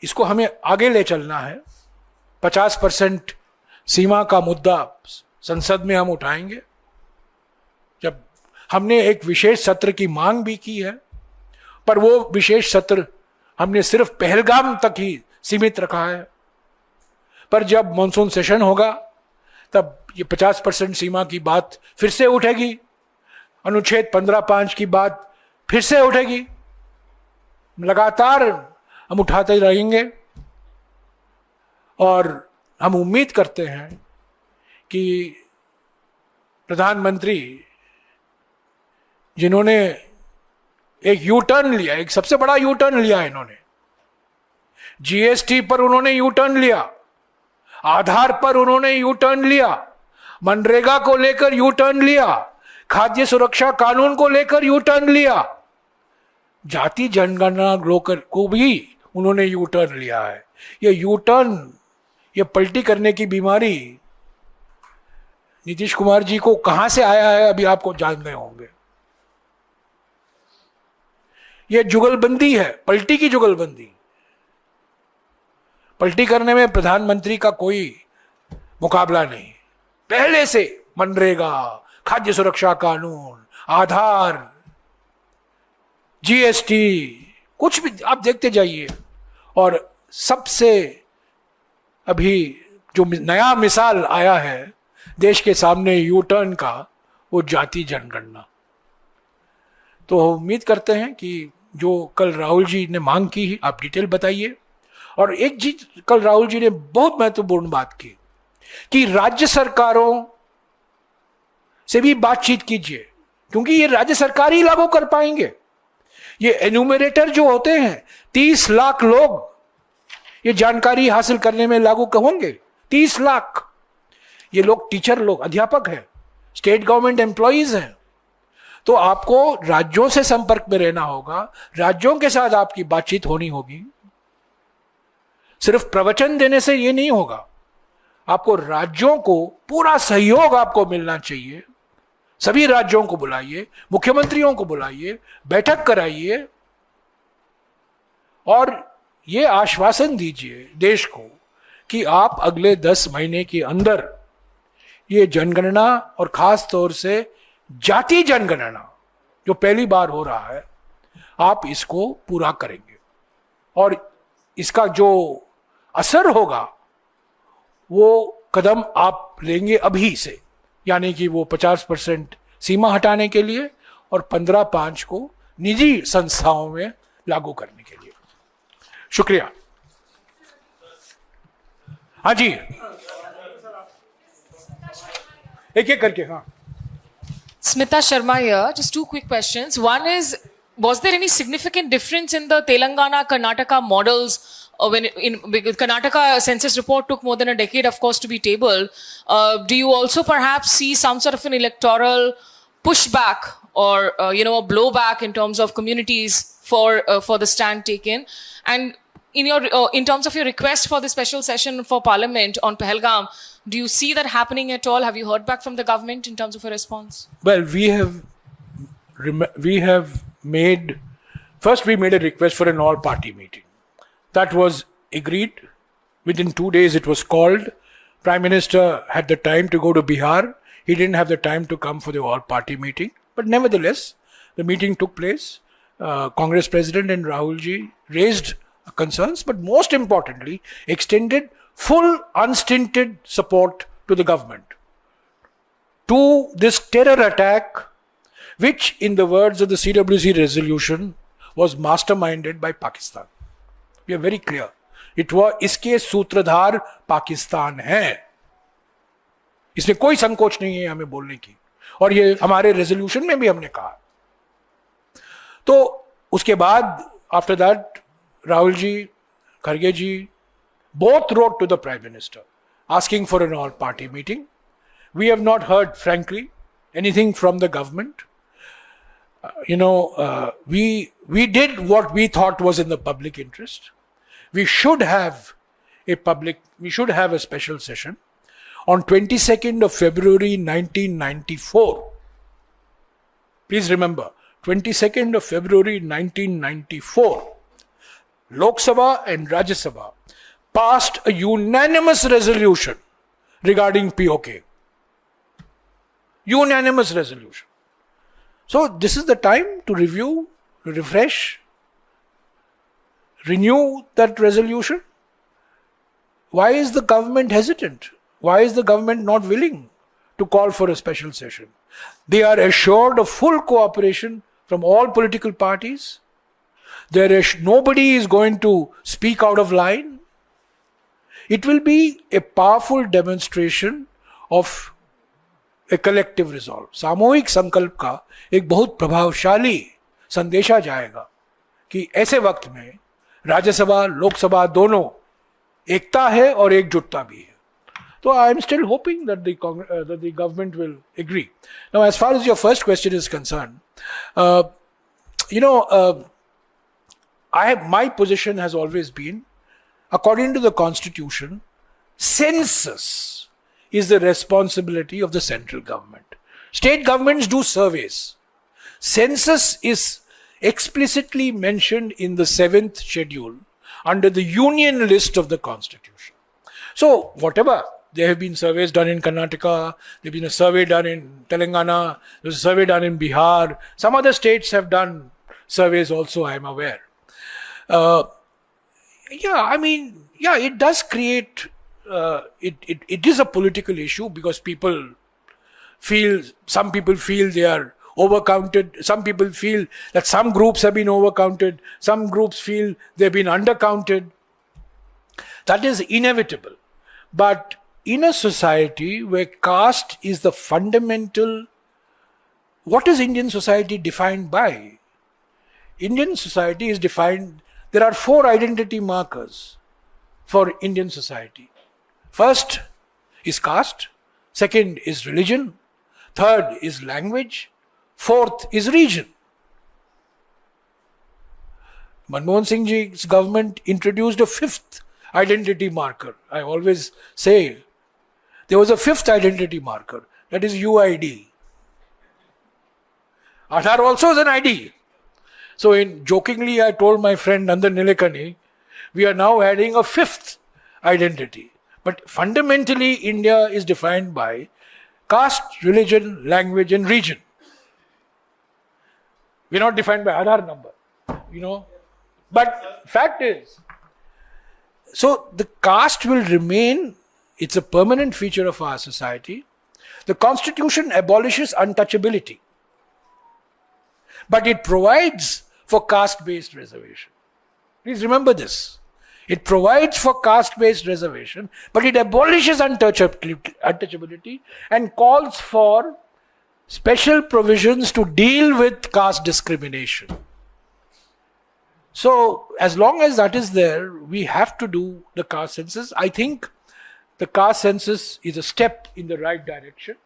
इसको हमें आगे ले चलना है। 50% सीमा का मुद्दा संसद में हम उठाएंगे। जब हमने एक विशेष सत्र की मांग भी की है, पर वो विशेष सत्र हमने सिर्फ पहलगाम तक ही सीमित रखा है। पर जब मॉनसून सेशन होगा, तब ये 50% सीमा की बात फिर से उठेगी, अनुच्छेद 15(5) की बात फिर से उठेगी। लगातार हम उठाते रहेंगे, और हम उम्मीद करते हैं कि प्रधानमंत्री, जिन्होंने एक यू टर्न लिया, एक सबसे बड़ा यू टर्न लिया इन्होंने, GST पर उन्होंने यू टर्न लिया, आधार पर उन्होंने यू टर्न लिया, मनरेगा को लेकर यू टर्न लिया, खाद्य सुरक्षा कानून को लेकर यू टर्न लिया, जाति जनगणना लोकर को भी उन्होंने यू टर्न लिया है। ये यू टर्न, ये पलटी करने की बीमारी नीतीश कुमार जी को कहां से आया है अभी आपको जान गए होंगे। ये जुगलबंदी है, पलटी की जुगलबंदी। पलटी करने में प्रधानमंत्री का कोई मुकाबला नहीं। पहले से मनरेगा, खाद्य सुरक्षा कानून, आधार, जीएसटी, कुछ भी आप देखते जाइए। और सबसे अभी जो नया मिसाल आया है देश के सामने यू टर्न का, वो जाति जनगणना। तो उम्मीद करते हैं कि जो कल राहुल जी ने मांग की, आप डिटेल बताइए। और एक चीज कल राहुल जी ने बहुत महत्वपूर्ण बात की कि राज्य सरकारों से भी बातचीत कीजिए, क्योंकि ये राज्य सरकार ही लागू कर पाएंगे। ये एन्यूमरेटर जो होते हैं, 30 लाख लोग ये जानकारी हासिल करने में लागू होंगे। 30 लाख ये लोग टीचर लोग, अध्यापक हैं, स्टेट गवर्नमेंट एम्प्लॉइज हैं। तो आपको राज्यों से संपर्क में रहना होगा, राज्यों के साथ आपकी बातचीत होनी होगी। सिर्फ प्रवचन देने से ये नहीं होगा, आपको राज्यों को पूरा सहयोग आपको मिलना चाहिए। सभी राज्यों को बुलाइए, मुख्यमंत्रियों को बुलाइए, बैठक कराइए और ये आश्वासन दीजिए देश को कि आप अगले 10 महीने के अंदर ये जनगणना और खास तौर से जाति जनगणना जो पहली बार हो रहा है, आप इसको पूरा करेंगे। और इसका जो असर होगा वो कदम आप लेंगे अभी से, यानी कि वो 50% सीमा हटाने के लिए और 15/5 को निजी संस्थाओं में लागू करने के लिए। शुक्रिया। हाँ जी, एक एक करके। हाँ, Smita Sharma here. Just two quick questions. One is, was there any significant difference in the Telangana Karnataka models because Karnataka census report took more than a decade, of course, to be tabled? Do you also perhaps see some sort of an electoral pushback or a blowback in terms of communities for the stand taken? And in terms of your request for the special session for Parliament on Pahalgam, do you see that happening at all? Have you heard back from the government in terms of a response? well, we have made a request for an all-party meeting. That was agreed. Within 2 days it was called. Prime Minister had the time to go to Bihar. He didn't have the time to come for the all-party meeting. But nevertheless, the meeting took place. Congress President and Rahul ji raised concerns, but most importantly, extended full unstinted support to the government to this terror attack, which in the words of the CWC resolution was masterminded by Pakistan. We are very clear. It was इसके सूत्रधार पाकिस्तान है, इसमें कोई संकोच नहीं है हमें बोलने की, और ये हमारे रेजोल्यूशन में भी हमने कहा। तो उसके बाद आफ्टर दैट राहुल जी, खड़गे जी both wrote to the Prime Minister asking for an all-party meeting. We have not heard, frankly, anything from the government. We did what we thought was in the public interest. We should have a special session on 22nd of February 1994. Please remember, 22nd of February 1994, Lok Sabha and Rajya Sabha passed a unanimous resolution regarding POK. Unanimous resolution. So this is the time to review, refresh, renew that resolution. Why is the government hesitant? Why is the government not willing to call for a special session? They are assured of full cooperation from all political parties. Nobody is going to speak out of line. It will be a powerful demonstration of a collective resolve. सामूहिक संकल्प का एक बहुत प्रभावशाली संदेशा जाएगा कि ऐसे वक्त में राज्यसभा, लोकसभा दोनों एकता है और एकजुटता भी है। So I'm still hoping that the government will agree. Now, as far as your first question is concerned, uh, my position has always been, according to the Constitution, census is the responsibility of the central government. State governments do surveys. Census is explicitly mentioned in the 7th schedule under the union list of the Constitution. So, whatever, there have been surveys done in Karnataka, there have been a survey done in Telangana, there's a survey done in Bihar, some other states have done surveys also, I am aware. It does create, it is a political issue because some people feel they are overcounted, some people feel that some groups have been overcounted, some groups feel they've been undercounted. That is inevitable. But in a society where caste is the fundamental, what is Indian society defined by? Indian society is defined, there are 4 identity markers for Indian society. First is caste, second is religion, third is language, fourth is region. Manmohan Singh ji's government introduced a 5th identity marker. I always say there was a 5th identity marker, that is UID. Aadhaar also is an ID. So jokingly I told my friend Nandan Nilekani, we are now adding a 5th identity. But fundamentally India is defined by caste, religion, language and region. We are not defined by Aadhaar number, But fact is, so the caste will remain, it's a permanent feature of our society. The Constitution abolishes untouchability, but it provides for caste-based reservation. Please remember this. It provides for caste-based reservation, but it abolishes untouchability and calls for special provisions to deal with caste discrimination. So, as long as that is there, we have to do the caste census. I think the caste census is a step in the right direction.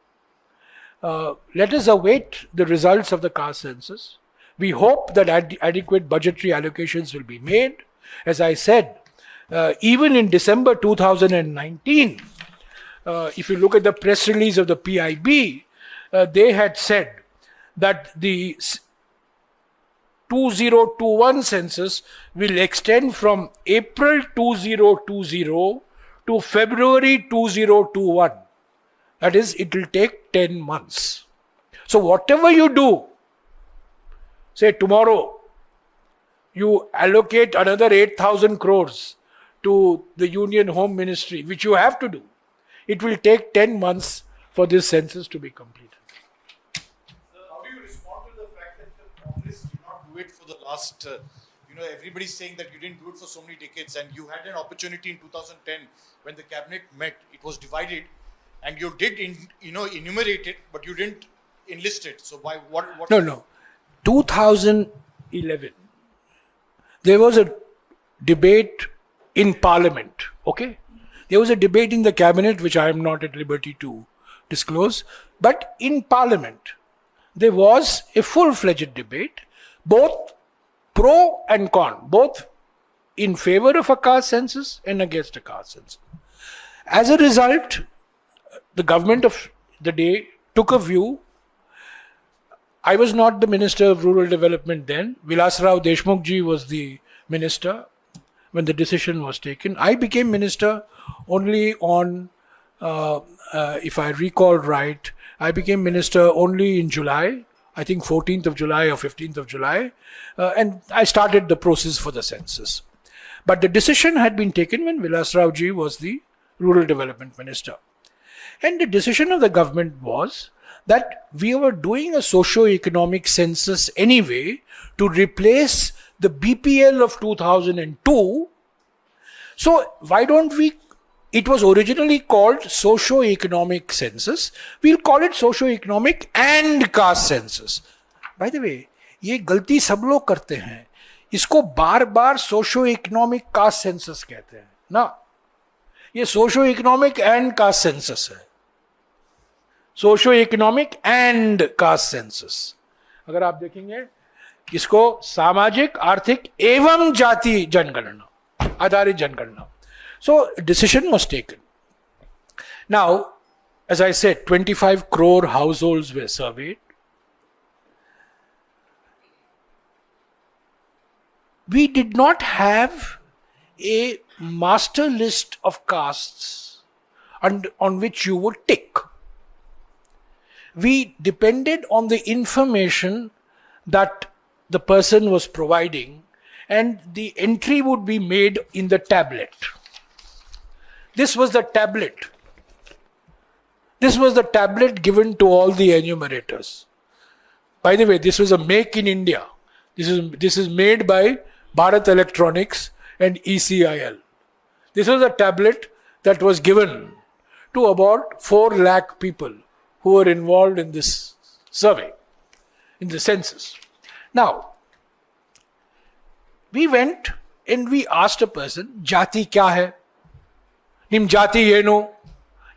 Let us await the results of the caste census. We hope that adequate budgetary allocations will be made. As I said, even in December 2019, if you look at the press release of the PIB, they had said that the 2021 census will extend from April 2020 to February 2021. That is, it will take 10 months. So whatever you do, say tomorrow, you allocate another 8,000 crores to the Union Home Ministry, which you have to do. It will take 10 months for this census to be completed. How do you respond to the fact that the Congress did not do it for the last, everybody's saying that you didn't do it for so many decades, and you had an opportunity in 2010 when the cabinet met, it was divided, and you did, enumerate it, but you didn't enlist it. So why, what? No. 2011, there was a debate in Parliament, okay? There was a debate in the cabinet, which I am not at liberty to disclose, but in Parliament, there was a full-fledged debate, both pro and con, both in favor of a caste census and against a caste census. As a result, the government of the day took a view. I was not the Minister of Rural Development then. Vilas Rao Deshmukh ji was the minister when the decision was taken. I became minister only on, if I recall right, I became minister only in July, I think 14th of July or 15th of July, and I started the process for the census. But the decision had been taken when Vilas Rao ji was the Rural Development Minister. And the decision of the government was that we were doing a socio-economic census anyway to replace the BPL of 2002. So why don't we, it was originally called socio-economic census, we'll call it socio-economic and caste census. By the way, ये गलती सब लोग करते हैं, इसको बार बार socio economic caste census कहते हैं ना, ये socio economic and caste census है, socio economic and caste census. अगर आप देखेंगे इसको सामाजिक आर्थिक एवं जाति जनगणना, आधारित जनगणना। So decision was taken. Now as I said, 25 crore households were surveyed. We did not have a master list of castes on which you would tick. We depended on the information that the person was providing, and the entry would be made in the tablet. This was the tablet. This was the tablet given to all the enumerators. By the way, this was a make in India. This is made by Bharat Electronics and ECIL. This was a tablet that was given to about 4 lakh people who were involved in this survey, in the census. Now, we went and we asked a person, Jati kya hai? Nim Jati yeno.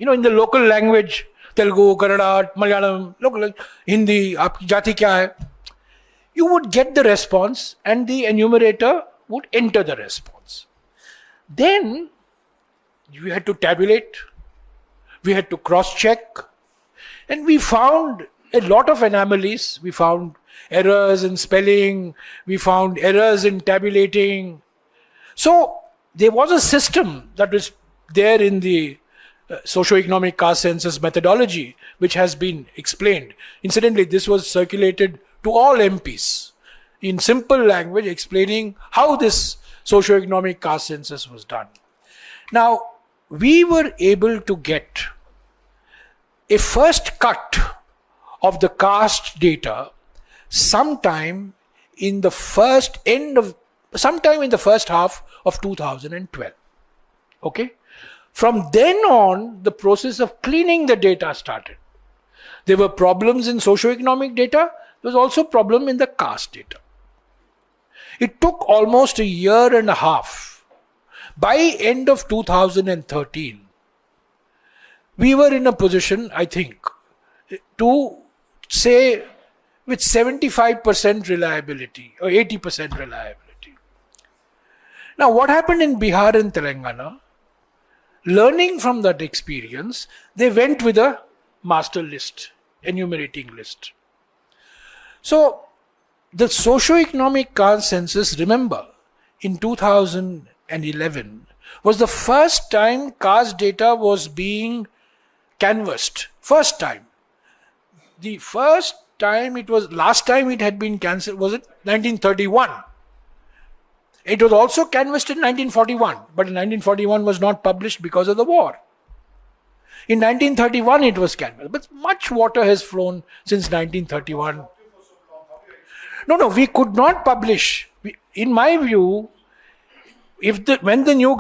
In the local language, Telugu, Kannada, Malayalam, local Hindi, aapki jati kya hai? You would get the response and the enumerator would enter the response. Then we had to tabulate, we had to cross-check, and we found a lot of anomalies. We found errors in spelling, we found errors in tabulating. So there was a system that was there in the socio-economic caste census methodology, which has been explained. Incidentally, this was circulated to all MPs in simple language, explaining how this socio-economic caste census was done. Now, we were able to get a first cut of the caste data sometime in the first half of 2012. Okay? From then on, the process of cleaning the data started. There were problems in socio-economic data. There was also a problem in the caste data. It took almost a year and a half. By end of 2013, we were in a position, I think, to say with 75% reliability or 80% reliability. Now, what happened in Bihar and Telangana? Learning from that experience, they went with a master list, enumerating list. So, the socio-economic caste census, remember, in 2011, was the first time caste data was being canvassed. First time. The first time it was, last time it had been cancelled, was it 1931? It was also canvassed in 1941, but in 1941 was not published because of the war. In 1931 it was canvassed, but much water has flown since 1931. No, we could not publish. In my view, when the new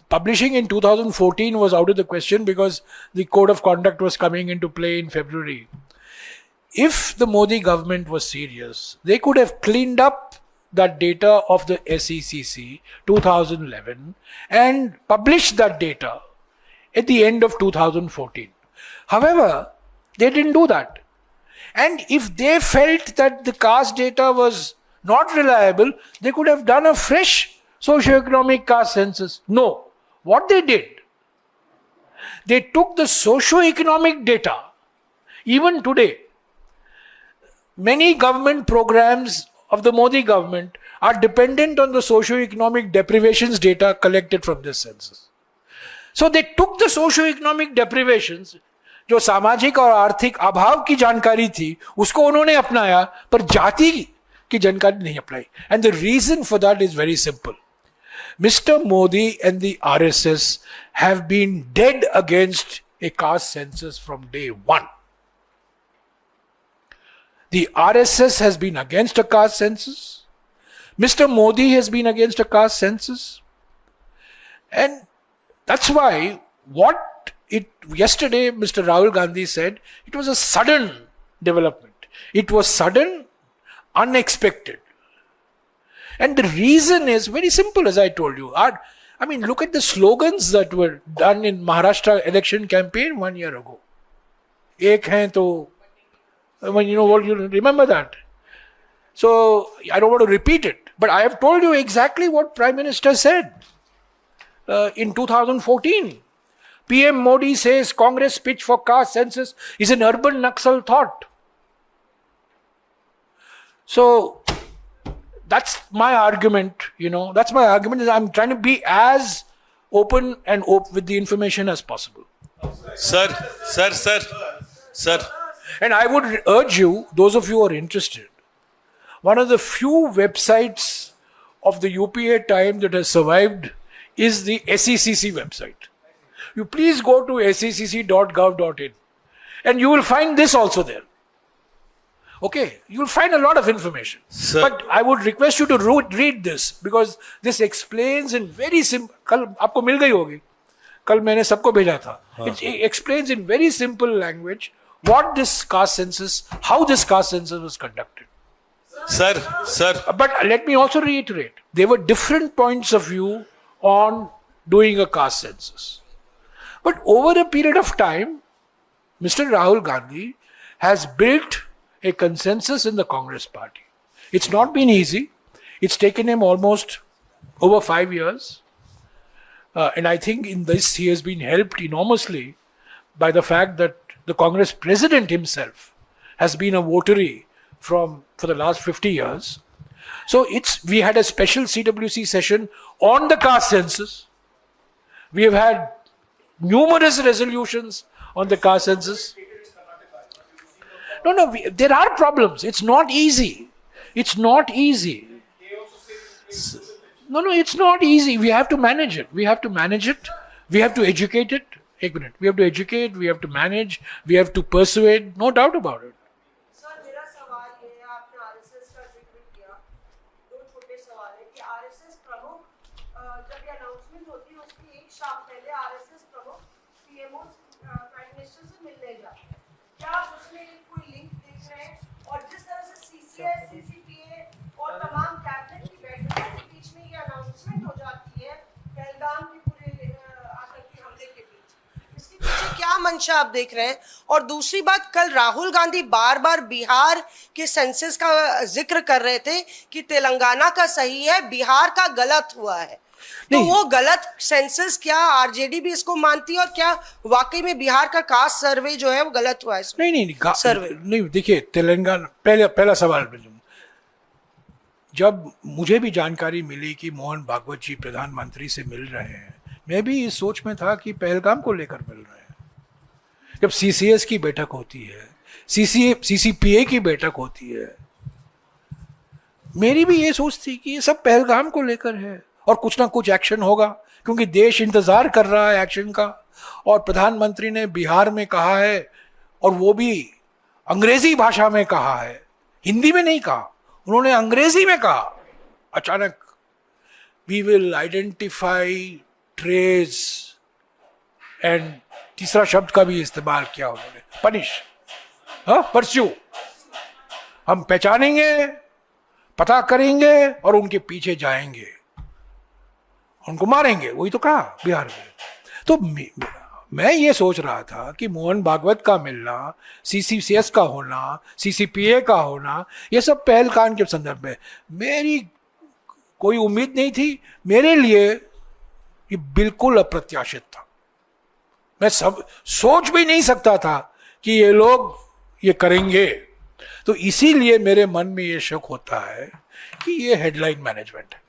publishing in 2014 was out of the question because the code of conduct was coming into play in February. If the Modi government was serious, they could have cleaned up that data of the SECC 2011 and published that data at the end of 2014. However, they didn't do that. And if they felt that the caste data was not reliable, they could have done a fresh socio-economic caste census. No. What they did, they took the socio-economic data. Even today, many government programs of the Modi government are dependent on the socio-economic deprivations data collected from this census. So they took the socio-economic deprivations, जो सामाजिक और आर्थिक अभाव की जानकारी थी, उसको उन्होंने अपनाया, पर जाति की जानकारी नहीं अपनाई. And the reason for that is very simple. Mr. Modi and the RSS have been dead against a caste census from day one. The RSS has been against a caste census. Mr. Modi has been against a caste census. And that's why yesterday Mr. Rahul Gandhi said it was a sudden development. It was sudden, unexpected. And the reason is very simple, as I told you. I mean, look at the slogans that were done in Maharashtra election campaign 1 year ago. Ek hain to, I mean, you know what, you remember that. So I don't want to repeat it, but I have told you exactly what Prime Minister said in 2014. PM Modi says Congress pitch for caste census is an urban Naxal thought. So that's my argument, you know, that's my argument, is I'm trying to be as open and with the information as possible. Sir. And I would urge you, those of you who are interested, one of the few websites of the UPA time that has survived is the SECC website. You please go to secc.gov.in and you will find this also there. Okay, you'll find a lot of information. Sir. But I would request you to read this because this explains in very simple. कल आपको मिल गई होगी. कल मैंने सबको भेजा था. It explains in very simple language what this caste census, how this caste census was conducted. Sir. But let me also reiterate, there were different points of view on doing a caste census. But over a period of time, Mr. Rahul Gandhi has built a consensus in the Congress party. It's not been easy. It's taken him almost over 5 years. And I think in this he has been helped enormously by the fact that the Congress president himself has been a votary for the last 50 years. So we had a special CWC session on the caste census. We have had numerous resolutions on the caste census. No, there are problems. It's not easy. It's not easy. No, it's not easy. We have to manage it. We have to educate it. एक minute. We have to educate, we have to manage, we have to persuade. No doubt about it. Sir मेरा सवाल ये है, आपने RSS का जिक्र किया. दो छोटे सवाल है कि आरएसएस प्रमुख जब ये अनाउंसमेंट होती है उसकी एक शाम पहले आरएसएस प्रमुख पीएमओ प्राइम मिनिस्टर से मिलने जाते हैं. क्या आप उसमें कोई लिंक देख रहे हैं? और जिस तरह से सीसीएस, सीसीपीए और तमाम कैबिनेट की बैठकों के बीच में ये अनाउंसमेंट हो जाती है पहलगाम की पूरे आतंकी हमले के बीच, इसके पीछे क्या मंशा आप देख रहे हैं? और दूसरी बात, कल राहुल गांधी बार बार बिहार के सेंसस का जिक्र कर रहे थे कि तेलंगाना का सही है, बिहार का गलत हुआ है. तो वो गलत सेंसस क्या आरजेडी भी इसको मानती है और क्या वाकई में बिहार का कास्ट सर्वे जो है वो गलत हुआ है? नहीं, देखिए तेलंगाना, पहला सवाल जब मुझे भी जानकारी मिली कि मोहन भागवत जी प्रधानमंत्री से मिल रहे हैं, मैं भी इस सोच में था कि पहलगाम को लेकर मिल रहे हैं. जब सीसीएस की बैठक होती है, सीसीपीए की बैठक होती है, मेरी भी ये सोच थी कि ये सब पहलगाम को लेकर है और कुछ ना कुछ एक्शन होगा, क्योंकि देश इंतजार कर रहा है एक्शन का. और प्रधानमंत्री ने बिहार में कहा है, और वो भी अंग्रेजी भाषा में कहा है, हिंदी में नहीं कहा, उन्होंने अंग्रेजी में कहा. अचानक we will identify, trace and तीसरा शब्द का भी इस्तेमाल किया उन्होंने, पनिश, परस्यू. हम पहचानेंगे, पता करेंगे और उनके पीछे जाएंगे, उनको मारेंगे. वही तो कहा बिहार में. तो मैं ये सोच रहा था कि मोहन भागवत का मिलना, सीसीसीएस का होना, सीसीपीए का होना, ये सब पहलगाम के संदर्भ में मेरी कोई उम्मीद नहीं थी. मेरे लिए ये बिल्कुल अप्रत्याशित था. मैं सब सोच भी नहीं सकता था कि ये लोग ये करेंगे. तो इसीलिए मेरे मन में ये शक होता है कि ये हेडलाइन मैनेजमेंट है.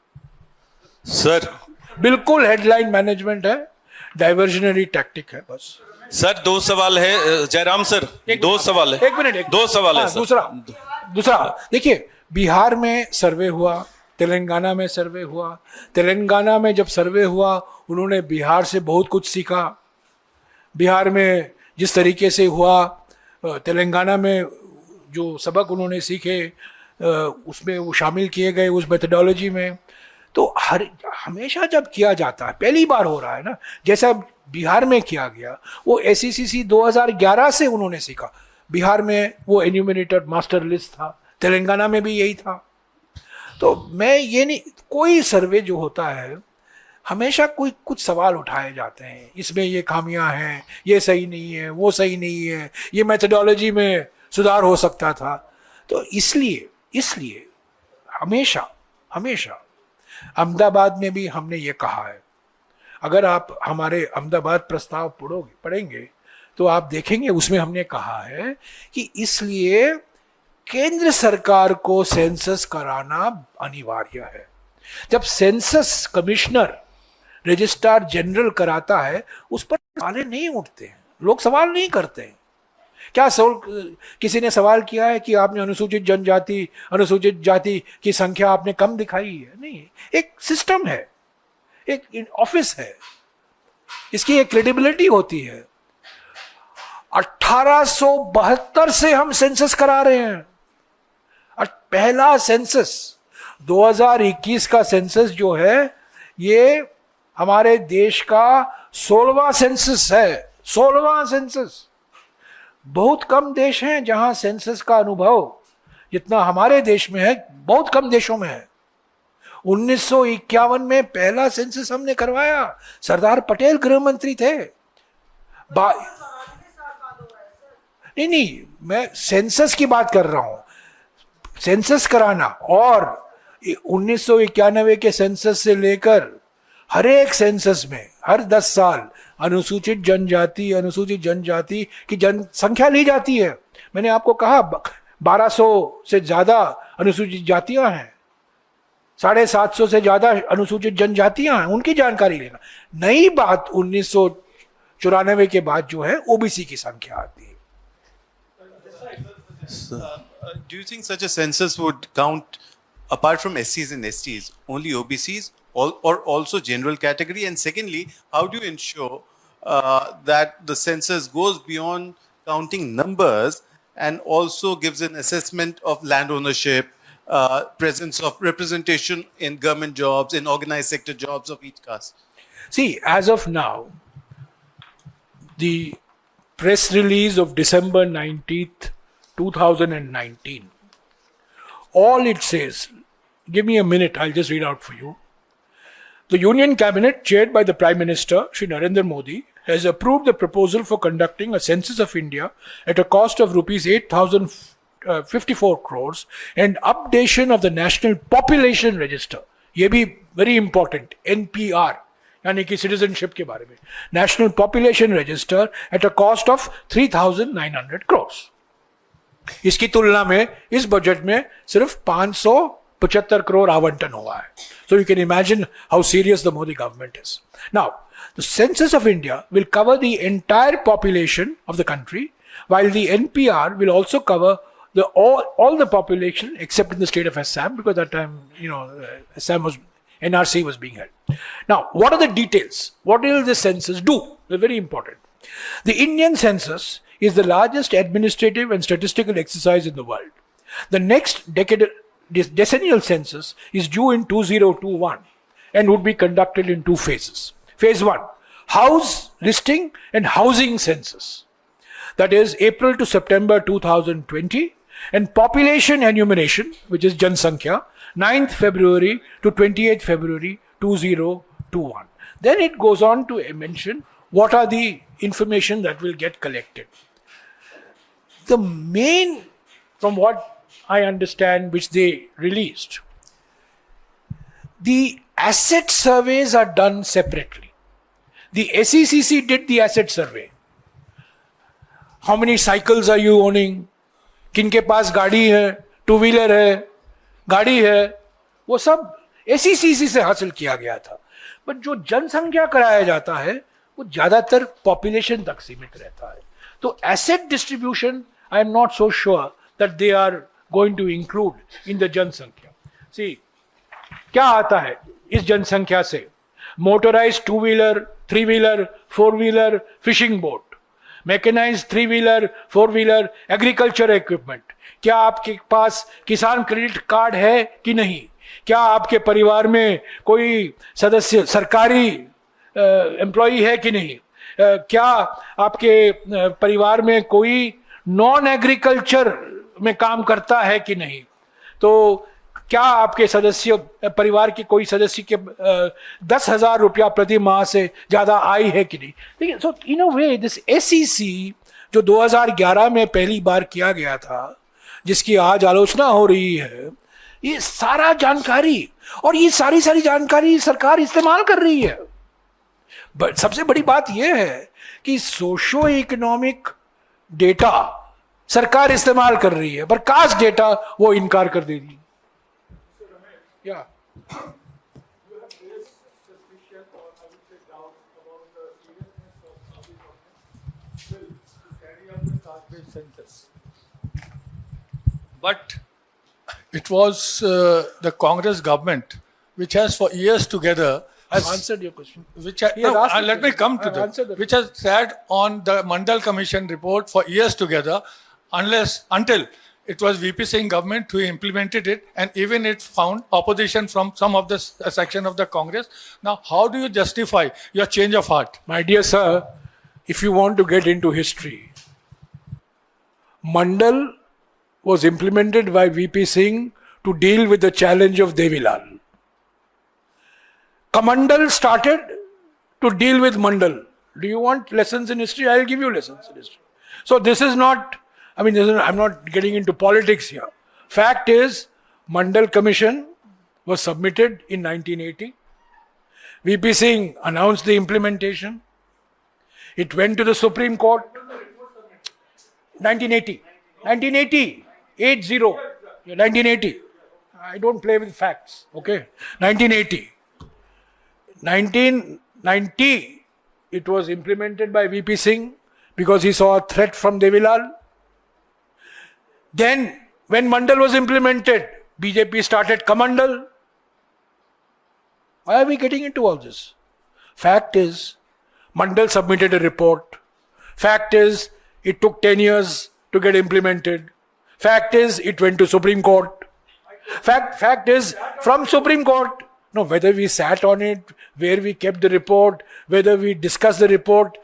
सर, बिल्कुल हेडलाइन मैनेजमेंट है, डाइवर्जनरी टैक्टिक है बस. सर 2 सवाल है जयराम सर, 2 सवाल है. एक मिनट, 2 सवाल है सर. दूसरा देखिए, बिहार में सर्वे हुआ, तेलंगाना में सर्वे हुआ. तेलंगाना में जब सर्वे हुआ, उन्होंने बिहार से बहुत कुछ सीखा. बिहार में जिस तरीके से हुआ, तेलंगाना में जो सबक उन्होंने सीखे उसमें वो शामिल किए गए उस मेथडोलॉजी में. तो हमेशा जब किया जाता है, पहली बार हो रहा है ना, जैसा बिहार में किया गया, वो एसईसीसी 2011 से उन्होंने सीखा. बिहार में वो एन्यूमिनेटेड मास्टर लिस्ट था, तेलंगाना में भी यही था. तो मैं ये नहीं, कोई सर्वे जो होता है हमेशा कोई कुछ सवाल उठाए जाते हैं, इसमें ये खामियां हैं, ये सही नहीं है, वो सही नहीं है, ये मेथोडोलॉजी में सुधार हो सकता था। तो इसलिए हमेशा हमेशा अहमदाबाद में भी हमने ये कहा है, अगर आप हमारे अहमदाबाद प्रस्ताव पढ़ेंगे तो आप देखेंगे उसमें हमने कहा है कि इसलिए केंद्र सरकार को सेंसस कराना अनिवार्य है। जब सेंसस कमिश्नर रजिस्ट्रार जनरल कराता है उस पर सवाल नहीं उठते हैं, लोग सवाल नहीं करते हैं। क्या किसी ने सवाल किया है कि आपने अनुसूचित जनजाति अनुसूचित जाति की संख्या आपने कम दिखाई है? नहीं, एक सिस्टम है, एक ऑफिस है, इसकी एक क्रेडिबिलिटी होती है। 1872 से हम सेंसस करा रहे हैं, और पहला सेंसस 2021 का सेंसस जो है ये हमारे देश का 16वां सेंसस है। 16वां सेंसस। बहुत कम देश हैं जहां सेंसस का अनुभव जितना हमारे देश में है, बहुत कम देशों में है। 1951 में पहला सेंसस हमने करवाया, सरदार पटेल गृह मंत्री थे। नहीं, मैं सेंसस की बात कर रहा हूं, सेंसस कराना। और 1991 के सेंसस से लेकर हर एक सेंसस में हर 10 साल अनुसूचित जनजाति की जनसंख्या ली जाती है। मैंने आपको कहा 1200 से ज्यादा अनुसूचित जातियां हैं, 750 से ज्यादा अनुसूचित जनजातियां हैं, उनकी जानकारी लेना। नई बात 1994 के बाद जो है ओबीसी की संख्या आती है। Do you think such a census would count, apart from SCs and STs, only OBCs or also general category? And secondly, how do you ensure that the census goes beyond counting numbers and also gives an assessment of land ownership, presence of representation in government jobs, in organized sector jobs of each caste? See, as of now, the press release of December 19th, 2019, all it says, give me a minute, I'll just read out for you. The Union Cabinet, chaired by the Prime Minister, Shri Narendra Modi, has approved the proposal for conducting a census of India at a cost of rupees 8,054 crores and updation of the National Population Register. ये भी very important, NPR, यानी कि citizenship के बारे में, National Population Register at a cost of 3,900 crores. इसकी तुलना में इस बजट में सिर्फ 575 करोड़ आवंटन हुआ है. So you can imagine how serious the Modi government is. Now, the census of India will cover the entire population of the country, while the NPR will also cover all the population except in the state of Assam, because that time, Assam was, NRC was being held. Now, what are the details? What will this census do? They're very important. The Indian census is the largest administrative and statistical exercise in the world. The next decennial census is due in 2021 and would be conducted in 2 phases. Phase 1, house listing and housing census. That is April to September 2020, and population enumeration, which is Jansankhya, 9th February to 28th February 2021. Then it goes on to mention what are the information that will get collected. The main, from what I understand, which they released, the asset surveys are done separately. The SECC did the asset survey. How many cycles are you owning? किनके पास गाड़ी है, 2-wheeler है, गाड़ी है, वो सब SECC से हासिल किया गया था. बट जो जनसंख्या कराया जाता है वो ज्यादातर पॉपुलेशन तक सीमित रहता है. तो asset distribution I am not so sure that they are going to include in the जनसंख्या. See, क्या आता है इस जनसंख्या से? Motorized 2-wheeler, 3-wheeler, 4-wheeler, fishing boat, mechanized 3-wheeler, 4-wheeler, agriculture equipment. क्या आपके पास किसान क्रेडिट कार्ड है कि नहीं? क्या आपके परिवार में कोई सदस्य सरकारी एम्प्लॉई है कि नहीं? क्या आपके परिवार में कोई नॉन एग्रीकल्चर में काम करता है कि नहीं? तो क्या आपके सदस्य परिवार के कोई सदस्य के 10,000 रुपया प्रति माह से ज्यादा आय है कि नहीं? देखिए, सो इन अ वे दिस एसईसी जो 2011 में पहली बार किया गया था, जिसकी आज आलोचना हो रही है, ये सारा जानकारी और ये सारी जानकारी सरकार इस्तेमाल कर रही है। सबसे बड़ी बात यह है कि सोशो इकोनॉमिक डेटा सरकार इस्तेमाल कर रही है, पर कास्ट डेटा वो इनकार कर दे रही है। या But it was the Congress government which has for years together I've answered your question. which He has asked the let me question. come to I've answered the that, which has sat on the Mandal Commission report for years together, until it was VP Singh government who implemented it, and even it found opposition from some of the section of the Congress. Now, how do you justify your change of heart? My dear sir, if you want to get into history, Mandal was implemented by VP Singh to deal with the challenge of Devilal. Kamandal started to deal with Mandal. Do you want lessons in history? I'll give you lessons in history. So this is not, I'm not getting into politics here. Fact is, Mandal Commission was submitted in 1980. VP Singh announced the implementation. It went to the Supreme Court. 1980. 1980. 1980. I don't play with facts. Okay. 1980. 1990, it was implemented by VP Singh because he saw a threat from Devilal. Then, when Mandal was implemented, BJP started Kamandal. Why are we getting into all this? Fact is, Mandal submitted a report. Fact is, it took 10 years to get implemented. Fact is, it went to Supreme Court. Fact is, from Supreme Court, no, whether we sat on it, where we kept the report, whether we discussed the report,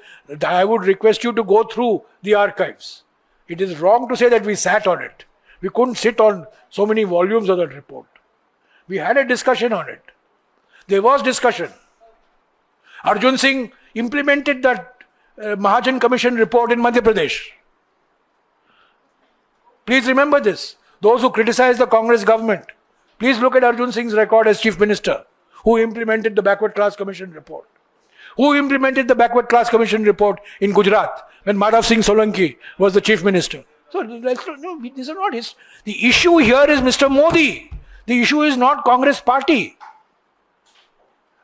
I would request you to go through the archives. It is wrong to say that we sat on it. We couldn't sit on so many volumes of that report. We had a discussion on it. There was discussion. Arjun Singh implemented that Mahajan Commission report in Madhya Pradesh. Please remember this. Those who criticize the Congress government, please look at Arjun Singh's record as Chief Minister, who implemented the Backward Class Commission report. Who implemented the Backward Class Commission report in Gujarat when Madhav Singh Solanki was the Chief Minister. So, no, these are not his. The issue here is Mr. Modi. The issue is not Congress party.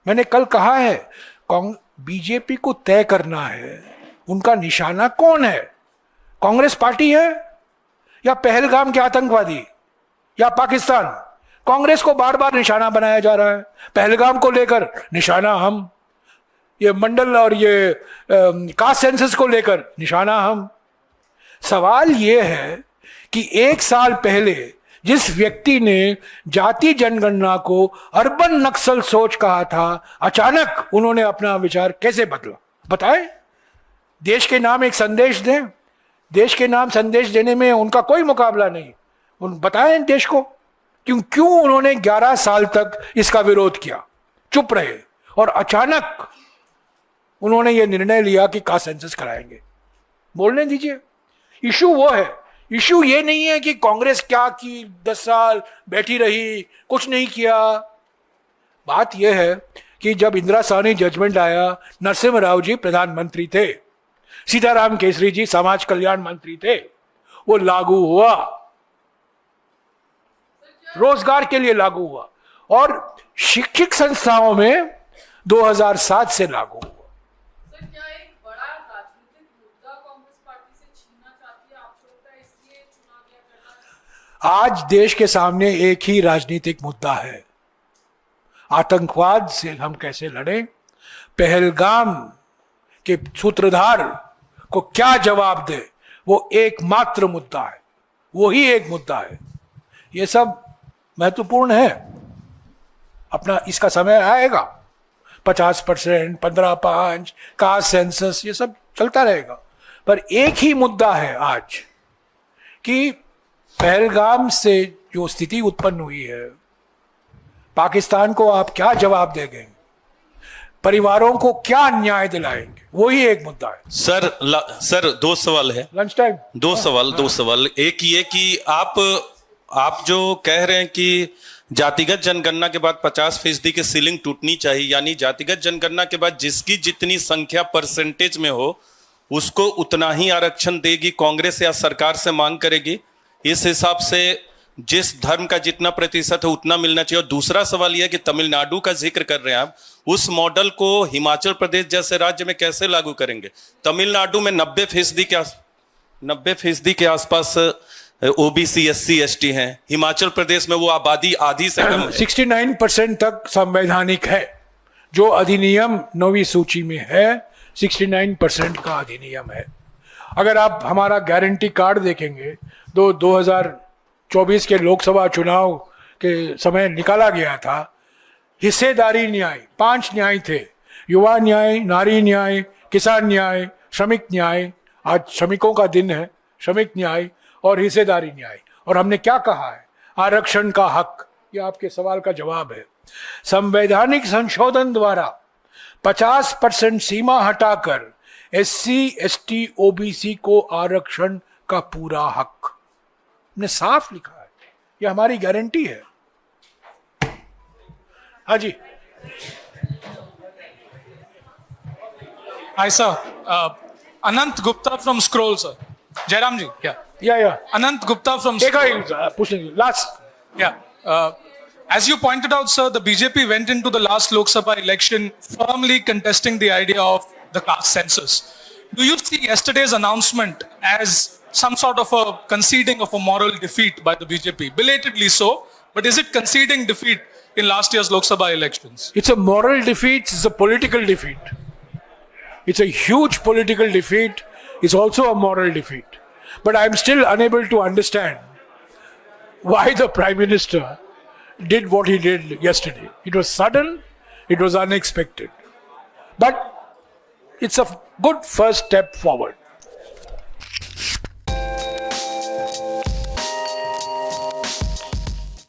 मैंने कल कहा है, BJP को तय करना है उनका निशाना कौन है? कांग्रेस पार्टी है या पहलगाम के आतंकवादी या पाकिस्तान? कांग्रेस को बार बार निशाना बनाया जा रहा है, पहलगाम को लेकर निशाना हम, ये मंडल और ये कास्ट सेंसस को लेकर निशाना हम। सवाल ये है कि एक साल पहले जिस व्यक्ति ने जाति जनगणना को अर्बन नक्सल सोच कहा था, अचानक उन्होंने अपना विचार कैसे बदला? बताएं। देश के नाम एक संदेश दें, देश के नाम संदेश देने में उनका कोई मुकाबला नहीं। उन बताएं देश को क्यों उन्होंने 11 साल तक इसका विरोध किया, चुप रहे और अचानक उन्होंने ये निर्णय लिया कि कास्ट सेंसस कराएंगे। बोलने दीजिए। इशू वो है, इशू ये नहीं है कि कांग्रेस क्या की, 10 साल बैठी रही, कुछ नहीं किया। बात यह है कि जब इंदिरा साहनी जजमेंट आया, नरसिम्हा राव जी प्रधानमंत्री थे, सीताराम केसरी जी समाज कल्याण मंत्री थे, वो लागू हुआ, रोजगार के लिए लागू हुआ और शिक्षित संस्थाओं में 2007 से लागू हुआ। सर, क्या एक बड़ा राजनीतिक मुद्दा कांग्रेस पार्टी से छीनना चाहती है? आपको लगता है इसलिए चुनाव किया करना? आज देश के सामने एक ही राजनीतिक मुद्दा है, आतंकवाद से हम कैसे लड़ें, पहलगाम के सूत्रधार को क्या जवाब दे, वो एकमात्र मुद्दा है, वही एक मुद्दा है। ये सब महत्वपूर्ण है, अपना इसका समय आएगा, 50%, 15.5, कास्ट सेंसस, ये सब चलता रहेगा। पर एक ही मुद्दा है आज कि पहलगाम से जो स्थिति उत्पन्न हुई है, पाकिस्तान को आप क्या जवाब देंगे, परिवारों को क्या न्याय दिलाएंगे, वही एक मुद्दा है। सर दो सवाल है। Lunch time. दो सवाल। एक ये कि आप जो कह रहे हैं कि जातिगत जनगणना के बाद 50% की सीलिंग टूटनी चाहिए, यानी जातिगत जनगणना के बाद जिसकी जितनी संख्या परसेंटेज में हो उसको उतना ही आरक्षण देगी कांग्रेस या सरकार से मांग करेगी, इस हिसाब से जिस धर्म का जितना प्रतिशत है उतना मिलना चाहिए। और दूसरा सवाल यह है कि तमिलनाडु का जिक्र कर रहे हैं आप, उस मॉडल को हिमाचल प्रदेश जैसे राज्य में कैसे लागू करेंगे? तमिलनाडु में 90% के आसपास ओबीसी SC ST हैं, हिमाचल प्रदेश में वो आबादी आधी से कम है। 69% तक संवैधानिक है, जो अधिनियम 9वीं सूची में है 69% का अधिनियम है। अगर आप हमारा गारंटी कार्ड देखेंगे, 2024 के लोकसभा चुनाव के समय निकाला गया था, हिस्सेदारी न्याय 5 न्याय थे, युवा न्याय, नारी न्याय, किसान न्याय, श्रमिक न्याय, आज श्रमिकों का दिन है, श्रमिक न्याय और हिस्सेदारी न्याय। और हमने क्या कहा है? आरक्षण का हक। यह आपके सवाल का जवाब है। संवैधानिक संशोधन द्वारा 50% सीमा हटाकर SC ST OBC को आरक्षण का पूरा हक हमने साफ लिखा है, यह हमारी गारंटी है। हाँ जी। Hi, sir. Anant Gupta from Scroll, sir. Jairam ji, yeah. या Anant Gupta from एक Scroll. पूछने last. Yeah. As you pointed out, sir, the BJP went into the last Lok Sabha election firmly contesting the idea of the caste census. Do you see yesterday's announcement as some sort of a conceding of a moral defeat by the BJP? Belatedly so, but is it conceding defeat in last year's Lok Sabha elections? It's a moral defeat, it's a political defeat. It's a huge political defeat, it's also a moral defeat. But I'm still unable to understand why the Prime Minister did what he did yesterday. It was sudden, it was unexpected. But it's a good first step forward.